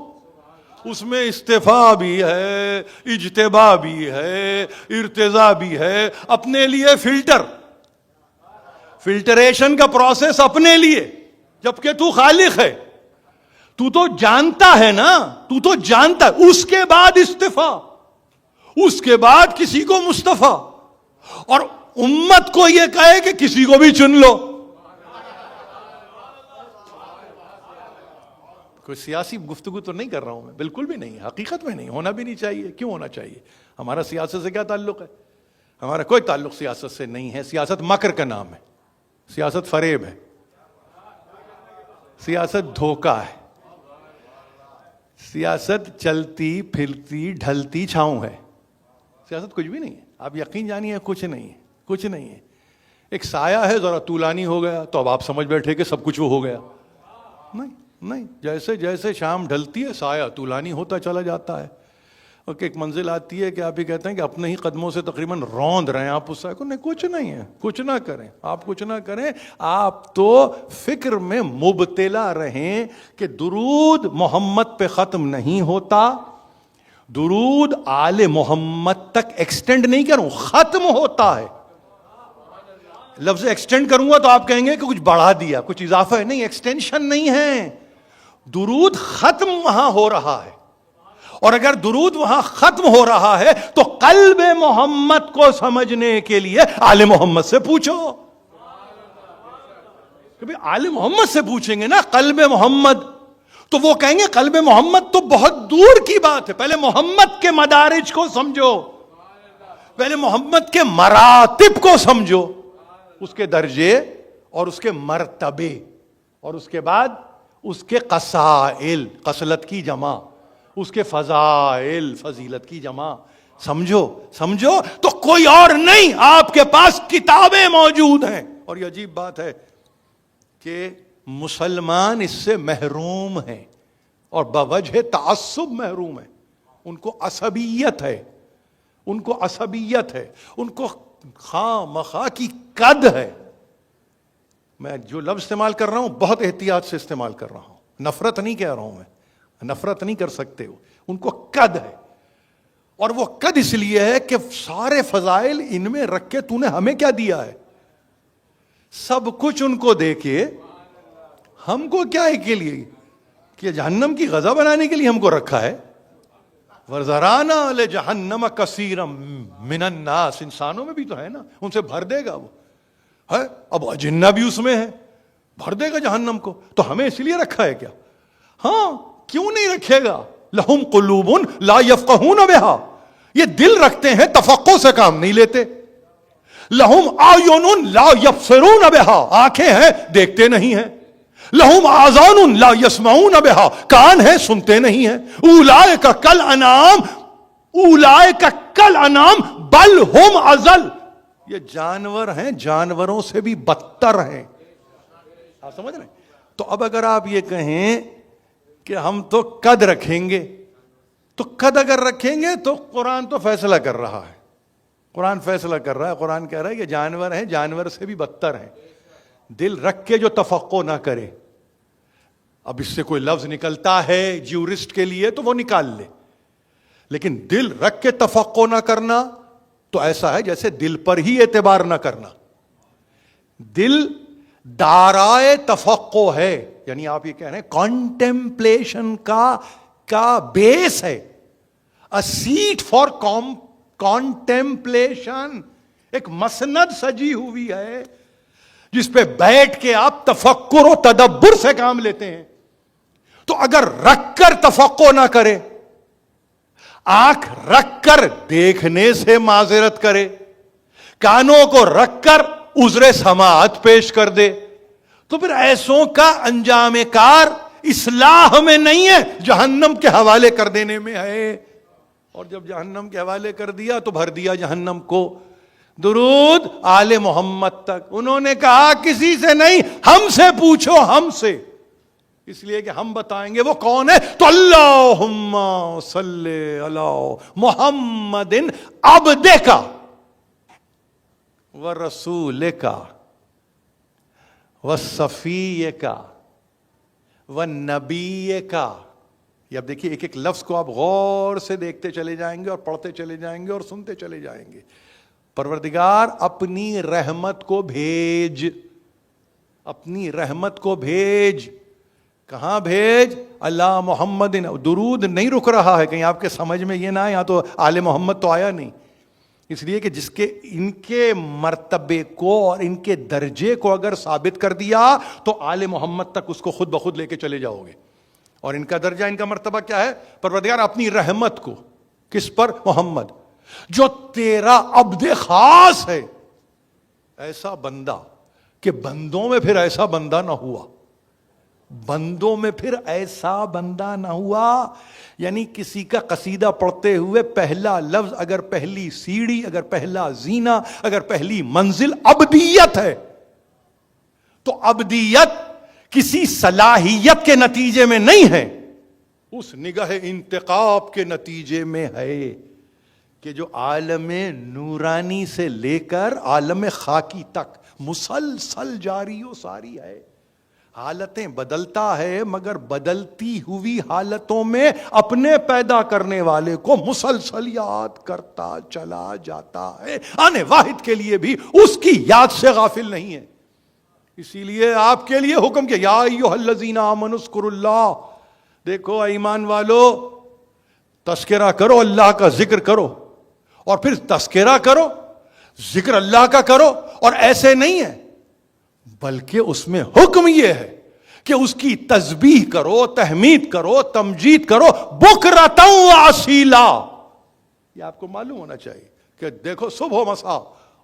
اس میں استفاء بھی ہے، اجتباء بھی ہے، ارتضاء بھی ہے، اپنے لیے فلٹریشن کا پروسیس اپنے لیے، جبکہ تو خالق ہے. تو تو جانتا ہے نا، تو تو جانتا ہے. اس کے بعد استفاء، اس کے بعد کسی کو مصطفیٰ، اور امت کو یہ کہے کہ کسی کو بھی چن لو. کوئی سیاسی گفتگو تو نہیں کر رہا ہوں میں، بالکل بھی نہیں، حقیقت میں نہیں، ہونا بھی نہیں چاہیے. کیوں ہونا چاہیے؟ ہمارا سیاست سے کیا تعلق ہے؟ ہمارا کوئی تعلق سیاست سے نہیں ہے. سیاست مکر کا نام ہے، سیاست فریب ہے، سیاست دھوکہ ہے، سیاست چلتی پھرتی ڈھلتی چھاؤں ہے. سیاست کچھ بھی نہیں ہے. آپ یقین جانیے کچھ نہیں ہے، کچھ نہیں ہے. ایک سایہ ہے، ذرا طولانی ہو گیا تو اب آپ سمجھ بیٹھے کہ سب کچھ وہ ہو گیا. نہیں، جیسے جیسے شام ڈھلتی ہے سایہ طولانی ہوتا چلا جاتا ہے، اور ایک منزل آتی ہے کہ آپ ہی کہتے ہیں کہ اپنے ہی قدموں سے تقریباً روند رہے ہیں آپ اس سایہ کو. نہیں، کچھ نہیں ہے. کچھ نہ کریں آپ، کچھ نہ کریں آپ، تو فکر میں مبتلا رہیں کہ درود محمد پہ ختم نہیں ہوتا، درود آل محمد تک ایکسٹینڈ نہیں کروں، ختم ہوتا ہے. لفظ ایکسٹینڈ کروں گا تو آپ کہیں گے کہ کچھ بڑھا دیا، کچھ اضافہ ہے. نہیں، ایکسٹینشن نہیں ہے، درود ختم وہاں ہو رہا ہے. اور اگر درود وہاں ختم ہو رہا ہے تو قلب محمد کو سمجھنے کے لیے آل محمد سے پوچھو. کہ آل محمد سے پوچھیں گے نا قلب محمد، تو وہ کہیں گے قلب محمد تو بہت دور کی بات ہے. پہلے محمد کے مدارج کو سمجھو، پہلے محمد کے مراتب کو سمجھو، اس کے درجے اور اس کے مرتبے، اور اس کے بعد اس کے قصائل، قصلت کی جمع، اس کے فضائل، فضیلت کی جمع. سمجھو تو کوئی اور نہیں، آپ کے پاس کتابیں موجود ہیں. اور یہ عجیب بات ہے کہ مسلمان اس سے محروم ہیں، اور بوجہ تعصب محروم ہیں. ان کو عصبیت ہے، ان کو عصبیت ہے، ان کو خواہ مخواہ کی قد ہے. میں جو لفظ استعمال کر رہا ہوں بہت احتیاط سے استعمال کر رہا ہوں، نفرت نہیں کہہ رہا ہوں میں، نفرت نہیں کر سکتے ہو. ان کو قد ہے، اور وہ قد اس لیے ہے کہ سارے فضائل ان میں رکھ کے تو نے ہمیں کیا دیا ہے؟ سب کچھ ان کو دے کے ہم کو کیا ہے کے لیے؟ کہ جہنم کی غذا بنانے کے لیے ہم کو رکھا ہے. وَرْزَرَانَا لِجَهَنَّمَ كَثِيرًا مِنَ النَّاسِ، انسانوں میں بھی تو ہے نا، ان سے بھر دے گا وہ ہے. اب جنہ بھی اس میں ہے، بھر دے گا جہنم کو. تو ہمیں اس لیے رکھا ہے کیا؟ ہاں، کیوں نہیں رکھے گا؟ لَهُمْ قُلُوبٌ لَا يَفْقَهُونَ بِهَا، یہ دل رکھتے ہیں تفقہ سے کام نہیں لیتے. لَهُمْ أَعْيُنٌ لَا يَبْصِرُونَ بِهَا، آنکھیں ہیں دیکھتے نہیں ہیں. لَهُمْ آذَانٌ لَا يَسْمَعُونَ بِهَا، کان ہیں سنتے نہیں ہیں. أُولَئِكَ كَالْأَنْعَامِ، أُولَئِكَ كَالْأَنْعَامِ بَلْ هُمْ أَضَلُّ، یہ جانور ہیں، جانوروں سے بھی بدتر ہیں. آپ سمجھ رہے ہیں؟ تو اب اگر آپ یہ کہیں کہ ہم تو قد رکھیں گے، تو قد اگر رکھیں گے تو قرآن تو فیصلہ کر رہا ہے، قرآن فیصلہ کر رہا ہے. قرآن کہہ رہا ہے کہ جانور ہیں، جانور سے بھی بدتر ہیں. دل رکھ کے جو تفقہ نہ کرے، اب اس سے کوئی لفظ نکلتا ہے جیورسٹ کے لیے تو وہ نکال لے، لیکن دل رکھ کے تفقہ نہ کرنا تو ایسا ہے جیسے دل پر ہی اعتبار نہ کرنا. دل دارائے تفقہ ہے، یعنی آپ یہ کہہ رہے ہیں کانٹمپلیشن کا بیس ہے، a seat for contemplation، ایک مسند سجی ہوئی ہے جس پہ بیٹھ کے آپ تفکر و تدبر سے کام لیتے ہیں. تو اگر رکھ کر تفقہ نہ کرے، آنکھ رکھ کر دیکھنے سے معذرت کرے، کانوں کو رکھ کر عذر سماعت پیش کر دے، تو پھر ایسوں کا انجام کار اصلاح میں نہیں ہے، جہنم کے حوالے کر دینے میں ہے. اور جب جہنم کے حوالے کر دیا تو بھر دیا جہنم کو. درود آل محمد تک انہوں نے کہا کسی سے نہیں، ہم سے پوچھو، ہم سے. اس لیے کہ ہم بتائیں گے وہ کون ہے تو اللہم صلی علی محمد عبدک ورسولک وصفیک ونبیک. یہ اب دیکھیے ایک ایک لفظ کو آپ غور سے دیکھتے چلے جائیں گے اور پڑھتے چلے جائیں گے اور سنتے چلے جائیں گے. پروردگار اپنی رحمت کو بھیج, اپنی رحمت کو بھیج. کہاں بھیج؟ اللہ محمد. درود نہیں رک رہا ہے, کہیں آپ کے سمجھ میں یہ نہ آئے یہاں تو آل محمد تو آیا نہیں. اس لیے کہ جس کے ان کے مرتبے کو اور ان کے درجے کو اگر ثابت کر دیا تو آل محمد تک اس کو خود بخود لے کے چلے جاؤ گے. اور ان کا درجہ, ان کا مرتبہ کیا ہے؟ پروردگار اپنی رحمت کو کس پر؟ محمد, جو تیرا عبد خاص ہے. ایسا بندہ کہ بندوں میں پھر ایسا بندہ نہ ہوا, بندوں میں پھر ایسا بندہ نہ ہوا. یعنی کسی کا قصیدہ پڑھتے ہوئے پہلا لفظ, اگر پہلی سیڑھی, اگر پہلا زینہ, اگر پہلی منزل عبدیت ہے تو عبدیت کسی صلاحیت کے نتیجے میں نہیں ہے, اس نگاہ انتخاب کے نتیجے میں ہے کہ جو عالم نورانی سے لے کر عالم خاکی تک مسلسل جاری و ساری ہے. حالتیں بدلتا ہے مگر بدلتی ہوئی حالتوں میں اپنے پیدا کرنے والے کو مسلسل یاد کرتا چلا جاتا ہے. آنے واحد کے لیے بھی اس کی یاد سے غافل نہیں ہے. اسی لیے آپ کے لیے حکم کیا, یا ایھا الذین آمنوا اذکروا اللہ. دیکھو ایمان والو, تذکرہ کرو, اللہ کا ذکر کرو, اور پھر تذکرہ کرو, ذکر اللہ کا کرو. اور ایسے نہیں ہے, بلکہ اس میں حکم یہ ہے کہ اس کی تسبیح کرو, تحمید کرو, تمجید کرو, بکرۃ وعصیلا. یہ آپ کو معلوم ہونا چاہیے کہ دیکھو صبح و مساء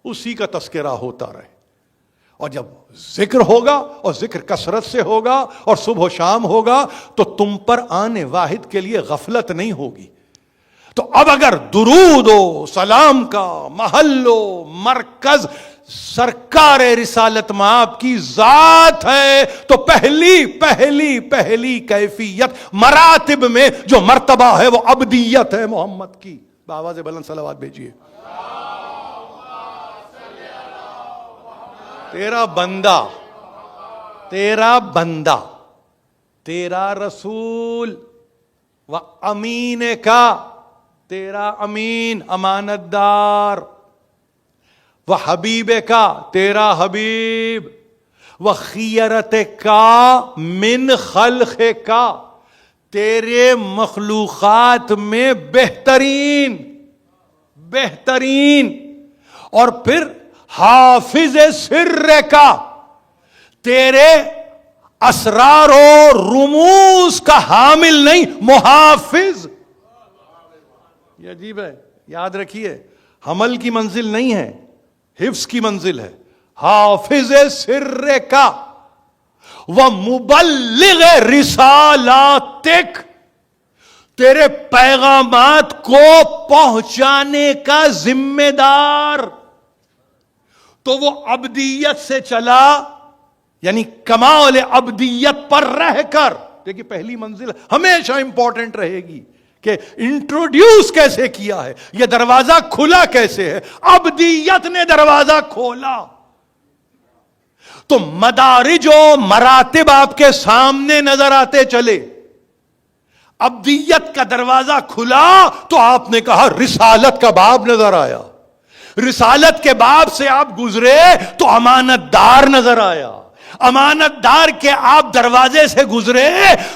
اسی کا تذکرہ ہوتا رہے. اور جب ذکر ہوگا اور ذکر کثرت سے ہوگا اور صبح و شام ہوگا تو تم پر آنے واحد کے لیے غفلت نہیں ہوگی. تو اب اگر درود و سلام کا محل و مرکز سرکار رسالت مآب کی ذات ہے تو پہلی پہلی پہلی کیفیت مراتب میں جو مرتبہ ہے وہ عبدیت ہے محمد کی. بآواز بلند صلوات بھیجیے. تیرا بندہ, تیرا بندہ, تیرا رسول و امین کا, تیرا امین امانت دار, و حبیب کا, تیرا حبیب, و خیرت کا من خلق کا, تیرے مخلوقات میں بہترین, بہترین. اور پھر حافظ سر کا, تیرے اسرار و رموز کا حامل نہیں, محافظ. یہ عجیب ہے, یاد رکھیے حمل کی منزل نہیں ہے, حفظ کی منزل ہے. حافظ سر کا و مبلغ رسالاتک, تیرے پیغامات کو پہنچانے کا ذمہ دار. تو وہ عبدیت سے چلا, یعنی کمال عبدیت پر رہ کر. دیکھیے پہلی منزل ہمیشہ امپورٹنٹ رہے گی کہ انٹروڈیوس کیسے کیا ہے, یہ دروازہ کھلا کیسے ہے. عبدیت نے دروازہ کھولا تو مدارج و مراتب آپ کے سامنے نظر آتے چلے. عبدیت کا دروازہ کھلا تو آپ نے کہا رسالت کا باب نظر آیا. رسالت کے باب سے آپ گزرے تو امانت دار نظر آیا. امانت دار کے آپ دروازے سے گزرے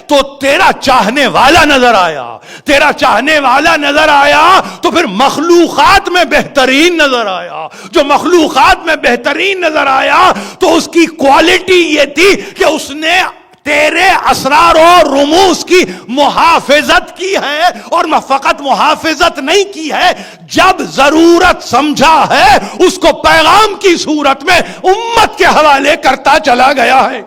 تو تیرا چاہنے والا نظر آیا. تیرا چاہنے والا نظر آیا تو پھر مخلوقات میں بہترین نظر آیا. جو مخلوقات میں بہترین نظر آیا تو اس کی کوالٹی یہ تھی کہ اس نے تیرے اسرار و رموز کی محافظت کی ہے. اور فقط محافظت نہیں کی ہے, جب ضرورت سمجھا ہے اس کو پیغام کی صورت میں امت کے حوالے کرتا چلا گیا ہے.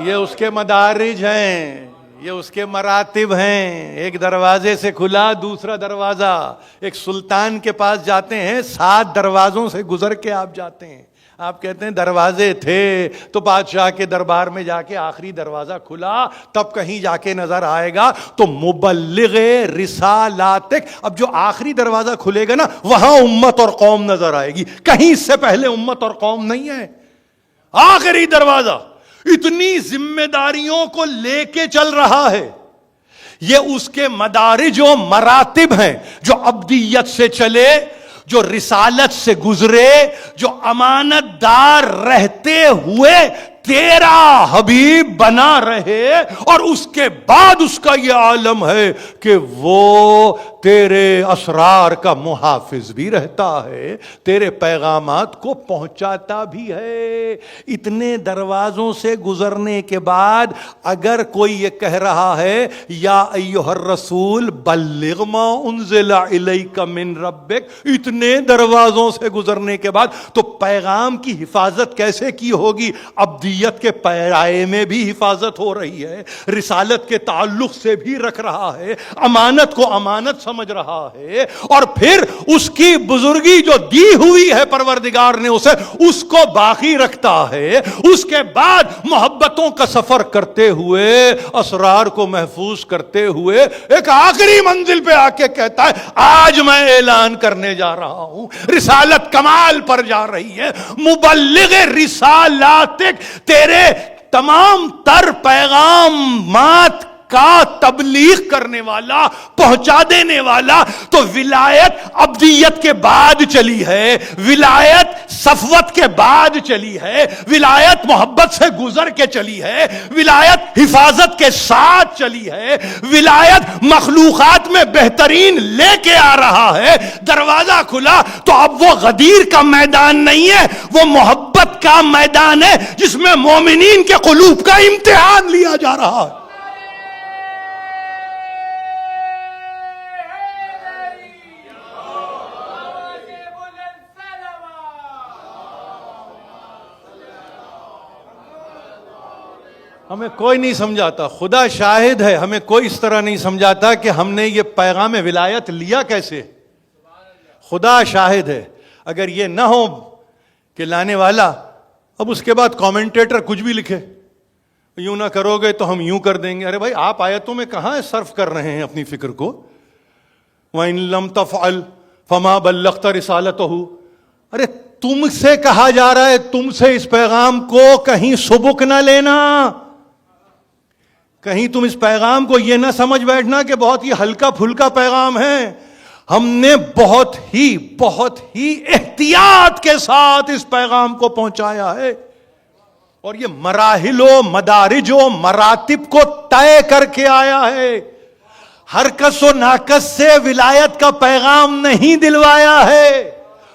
یہ اس کے مدارج ہیں, یہ اس کے مراتب ہیں. ایک دروازے سے کھلا دوسرا دروازہ. ایک سلطان کے پاس جاتے ہیں 7 دروازوں سے گزر کے آپ جاتے ہیں. آپ کہتے ہیں دروازے تھے تو بادشاہ کے دربار میں جا کے آخری دروازہ کھلا تب کہیں جا کے نظر آئے گا تو مبلغ رسالاتک. اب جو آخری دروازہ کھلے گا نا وہاں امت اور قوم نظر آئے گی, کہیں اس سے پہلے امت اور قوم نہیں ہے. آخری دروازہ اتنی ذمہ داریوں کو لے کے چل رہا ہے. یہ اس کے مدارج و مراتب ہیں جو ابدیت سے چلے, جو رسالت سے گزرے, جو امانت دار رہتے ہوئے تیرا حبیب بنا رہے, اور اس کے بعد اس کا یہ عالم ہے کہ وہ تیرے اسرار کا محافظ بھی رہتا ہے, تیرے پیغامات کو پہنچاتا بھی ہے. اتنے دروازوں سے گزرنے کے بعد اگر کوئی یہ کہہ رہا ہے یا ایھا الرسول بلغ ما انزل الیک من ربک, اتنے دروازوں سے گزرنے کے بعد تو پیغام کی حفاظت کیسے کی ہوگی؟ ابدیت کے پیرائے میں بھی حفاظت ہو رہی ہے, رسالت کے تعلق سے بھی رکھ رہا ہے, امانت کو امانت سمجھ رہا ہے, اور پھر اس کی بزرگی جو دی ہوئی ہے پروردگار نے اسے, اس کو باقی رکھتا ہے. اس کے بعد محبتوں کا سفر کرتے ہوئے, اسرار کو محفوظ کرتے ہوئے ایک آخری منزل پہ آ کے کہتا ہے آج میں اعلان کرنے جا رہا ہوں, رسالت کمال پر جا رہی ہے. مبلغ رسالاتک, تیرے تمام تر پیغامات کا تبلیغ کرنے والا, پہنچا دینے والا. تو ولایت ابدیت کے بعد چلی ہے, ولایت صفوت کے بعد چلی ہے, ولایت محبت سے گزر کے چلی ہے, ولایت حفاظت کے ساتھ چلی ہے, ولایت مخلوقات میں بہترین لے کے آ رہا ہے. دروازہ کھلا تو اب وہ غدیر کا میدان نہیں ہے, وہ محبت کا میدان ہے جس میں مومنین کے قلوب کا امتحان لیا جا رہا ہے. ہمیں کوئی نہیں سمجھاتا, خدا شاہد ہے, ہمیں کوئی اس طرح نہیں سمجھاتا کہ ہم نے یہ پیغام ولایت لیا کیسے. خدا شاہد ہے. اگر یہ نہ ہو کہ لانے والا اب اس کے بعد کامنٹیٹر کچھ بھی لکھے, یوں نہ کرو گے تو ہم یوں کر دیں گے. ارے بھائی آپ آیتوں میں کہاں صرف کر رہے ہیں اپنی فکر کو؟ وَإِن لَمْ تَفْعَلْ فَمَا بَلَّغْتَ رِسَالَتَهُ. ارے تم سے کہا جا رہا ہے, تم سے اس پیغام کو کہیں سبک نہ لینا, کہیں تم اس پیغام کو یہ نہ سمجھ بیٹھنا کہ بہت ہی ہلکا پھلکا پیغام ہے. ہم نے بہت ہی احتیاط کے ساتھ اس پیغام کو پہنچایا ہے, اور یہ مراحل و مدارج و مراتب کو طے کر کے آیا ہے. ہر کس و ناکس سے ولایت کا پیغام نہیں دلوایا ہے.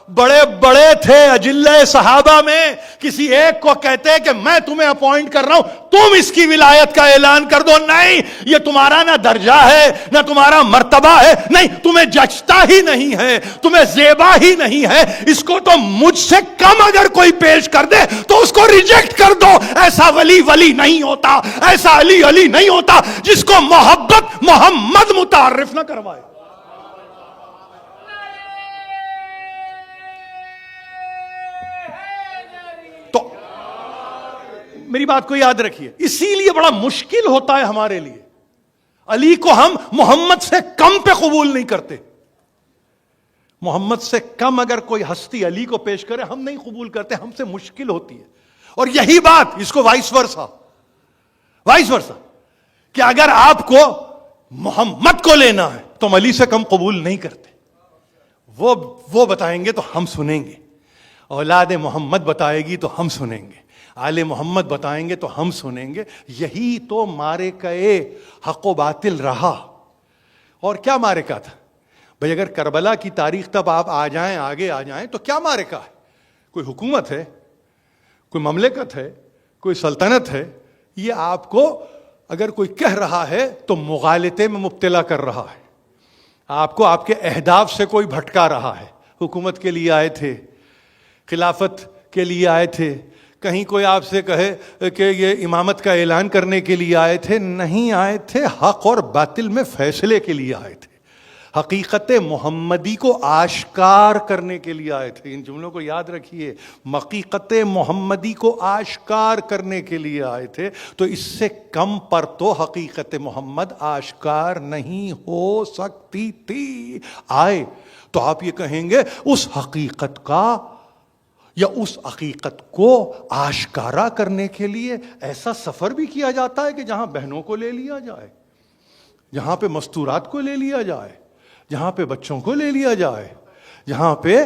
بڑے بڑے تھے اجلہ صحابہ میں, کسی ایک کو کہتے کہ میں تمہیں اپوائنٹ کر رہا ہوں, تم اس کی ولایت کا اعلان کر دو. نہیں, یہ تمہارا نہ درجہ ہے نہ تمہارا مرتبہ ہے, نہیں تمہیں جچتا ہی نہیں ہے, تمہیں زیبا ہی نہیں ہے. اس کو تو مجھ سے کم اگر کوئی پیش کر دے تو اس کو ریجیکٹ کر دو. ایسا ولی نہیں ہوتا, ایسا علی نہیں ہوتا جس کو محبت محمد متعارف نہ کروائے. تو میری بات کو یاد رکھیے, اسی لیے بڑا مشکل ہوتا ہے ہمارے لیے. علی کو ہم محمد سے کم پہ قبول نہیں کرتے. محمد سے کم اگر کوئی ہستی علی کو پیش کرے ہم نہیں قبول کرتے, ہم سے مشکل ہوتی ہے. اور یہی بات اس کو وائس ورسا کہ اگر آپ کو محمد کو لینا ہے تو ہم علی سے کم قبول نہیں کرتے. وہ بتائیں گے تو ہم سنیں گے, اولاد محمد بتائے گی تو ہم سنیں گے, آل محمد بتائیں گے تو ہم سنیں گے. یہی تو مارکہ حق و باطل رہا. اور کیا مارکہ تھا بھئی؟ اگر کربلا کی تاریخ تب آپ آگے آ جائیں تو کیا مارکہ ہے؟ کوئی حکومت ہے, کوئی مملکت ہے, کوئی سلطنت ہے. یہ آپ کو اگر کوئی کہہ رہا ہے تو مغالطے میں مبتلا کر رہا ہے, آپ کو آپ کے اہداف سے کوئی بھٹکا رہا ہے. حکومت کے لیے آئے تھے, خلافت کے لیے آئے تھے, کہیں کوئی آپ سے کہے کہ یہ امامت کا اعلان کرنے کے لیے آئے تھے، نہیں آئے تھے، حق اور باطل میں فیصلے کے لیے آئے تھے، حقیقت محمدی کو آشکار کرنے کے لیے آئے تھے۔ ان جملوں کو یاد رکھیے، حقیقت محمدی کو آشکار کرنے کے لیے آئے تھے، تو اس سے کم پر تو حقیقت محمد آشکار نہیں ہو سکتی تھی۔ آئے تو آپ یہ کہیں گے اس حقیقت کا یا اس حقیقت کو آشکارا کرنے کے لیے ایسا سفر بھی کیا جاتا ہے کہ جہاں بہنوں کو لے لیا جائے، جہاں پہ مستورات کو لے لیا جائے، جہاں پہ بچوں کو لے لیا جائے، جہاں پہ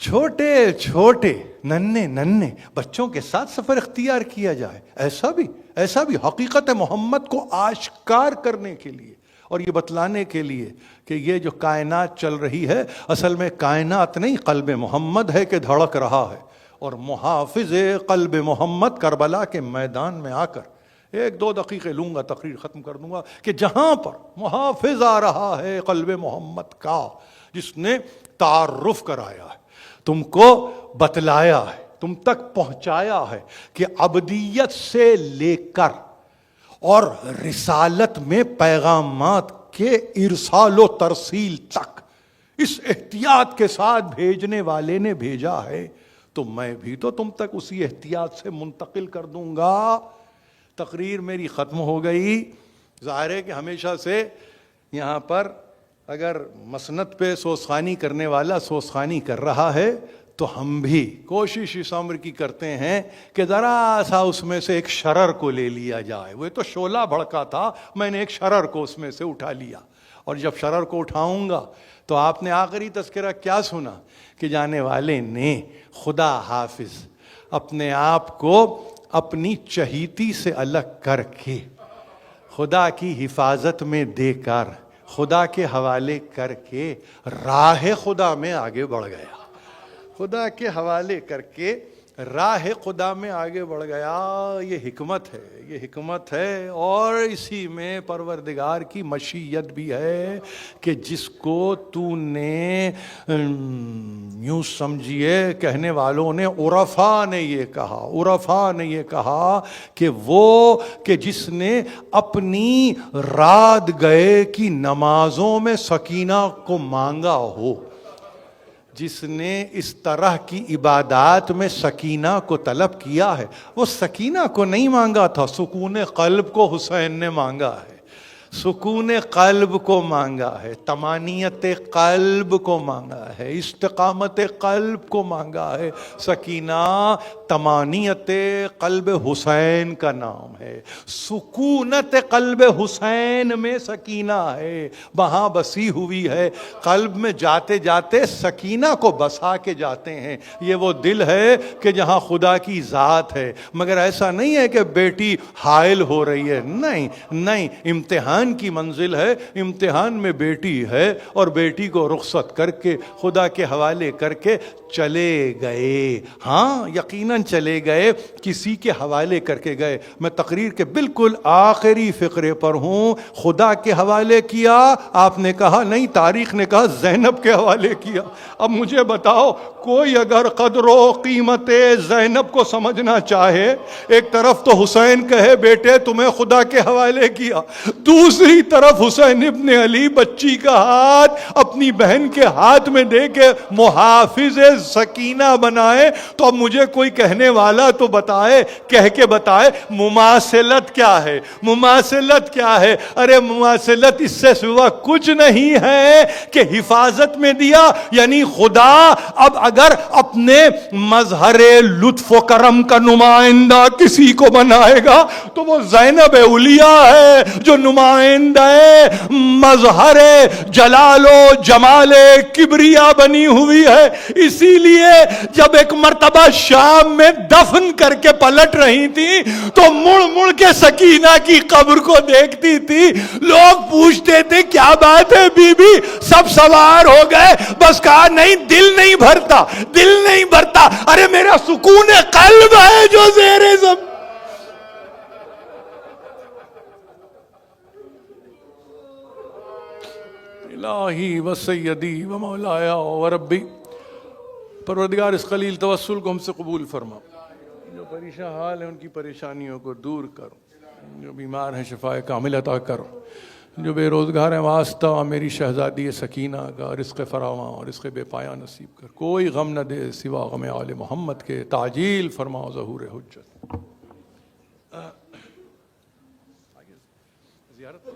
چھوٹے چھوٹے ننھے بچوں کے ساتھ سفر اختیار کیا جائے، ایسا بھی حقیقت محمد کو آشکار کرنے کے لیے اور یہ بتلانے کے لیے کہ یہ جو کائنات چل رہی ہے اصل میں کائنات نہیں، قلب محمد ہے کہ دھڑک رہا ہے۔ اور محافظ قلب محمد کربلا کے میدان میں آ کر 1-2 دقیقے لوں گا، تقریر ختم کر دوں گا، کہ جہاں پر محافظ آ رہا ہے قلب محمد کا، جس نے تعارف کرایا ہے، تم کو بتلایا ہے، تم تک پہنچایا ہے کہ عبدیت سے لے کر اور رسالت میں پیغامات کے ارسال و ترسیل تک اس احتیاط کے ساتھ بھیجنے والے نے بھیجا ہے، تو میں بھی تو تم تک اسی احتیاط سے منتقل کر دوں گا۔ تقریر میری ختم ہو گئی۔ ظاہر ہے کہ ہمیشہ سے یہاں پر اگر مسند پہ سوسخانی کرنے والا سوسخانی کر رہا ہے تو ہم بھی کوشش اس عمر کی کرتے ہیں کہ ذرا سا اس میں سے ایک شرر کو لے لیا جائے۔ وہ تو شعلہ بھڑکا تھا، میں نے ایک شرر کو اس میں سے اٹھا لیا، اور جب شرر کو اٹھاؤں گا تو آپ نے آخری تذکرہ کیا سنا کہ جانے والے نے خدا حافظ اپنے آپ کو اپنی چہیتی سے الگ کر کے خدا کی حفاظت میں دے کر خدا کے حوالے کر کے راہ خدا میں آگے بڑھ گیا، خدا کے حوالے کر کے راہ خدا میں آگے بڑھ گیا۔ یہ حکمت ہے اور اسی میں پروردگار کی مشیت بھی ہے کہ جس کو تو نے یوں سمجھیے کہنے والوں نے عرفا نے یہ کہا کہ وہ کہ جس نے اپنی رات گئے کی نمازوں میں سکینہ کو مانگا ہو، جس نے اس طرح کی عبادات میں سکینہ کو طلب کیا ہے، وہ سکینہ کو نہیں مانگا تھا، سکون قلب کو حسین نے مانگا ہے، سکون قلب کو مانگا ہے، طمانینت قلب کو مانگا ہے، استقامت قلب کو مانگا ہے۔ سکینہ طمانینت قلب حسین کا نام ہے، سکونت قلب حسین میں سکینہ ہے، وہاں بسی ہوئی ہے۔ قلب میں جاتے جاتے سکینہ کو بسا کے جاتے ہیں۔ یہ وہ دل ہے کہ جہاں خدا کی ذات ہے، مگر ایسا نہیں ہے کہ بیٹی حائل ہو رہی ہے، نہیں، امتحان کی منزل ہے، امتحان میں بیٹی ہے اور بیٹی کو رخصت کر کے خدا کے حوالے کر کے چلے گئے۔ ہاں یقیناً چلے گئے، کسی کے حوالے کر کے گئے۔ میں تقریر کے بالکل آخری فقرے پر ہوں۔ خدا کے حوالے کیا، آپ نے کہا نہیں، تاریخ نے کہا زینب کے حوالے کیا۔ اب مجھے بتاؤ، کوئی اگر قدر و قیمت زینب کو سمجھنا چاہے، ایک طرف تو حسین کہے بیٹے تمہیں خدا کے حوالے کیا، دوسری طرف حسین ابن علی بچی کا ہاتھ اپنی بہن کے ہاتھ میں دے کے محافظ سکینہ بنائے، تو اب مجھے کوئی کہنے والا تو بتائے، کہہ کے بتائے مماثلت کیا ہے؟ مماثلت کیا ہے؟ ارے مماثلت اس سے سوا کچھ نہیں ہے کہ حفاظت میں دیا، یعنی خدا اب اگر اپنے مظہر لطف و کرم کا نمائندہ کسی کو بنائے گا تو وہ زینب اولیاء ہے جو نمائندہ مظہر جلال و جمال کبریا بنی ہوئی ہے۔ اسی لیے جب ایک مرتبہ شام میں دفن کر کے پلٹ رہی تھی تو مڑ مڑ کے سکینہ کی قبر کو دیکھتی تھی، لوگ پوچھتے تھے کیا بات ہے بی بی، سب سوار ہو گئے، بس کہا نہیں دل نہیں بھرتا، ارے میرا سکون قلب ہے جو زیر زمین۔ الہی و سیدی و مولایا و ربی، پروردگار اس قلیل توسل کو ہم سے قبول فرما۔ جو پریشان حال ہیں ان کی پریشانیوں کو دور کرو، جو بیمار ہیں شفا کامل عطا کرو، جو بے روزگار ہیں واسطہ میری شہزادی سکینہ کا رزق فراواں اور رزق بے پایہ نصیب کر، کوئی غم نہ دے سوا غم آل محمد کے، تعجیل فرماؤ ظہور حجت. زیارت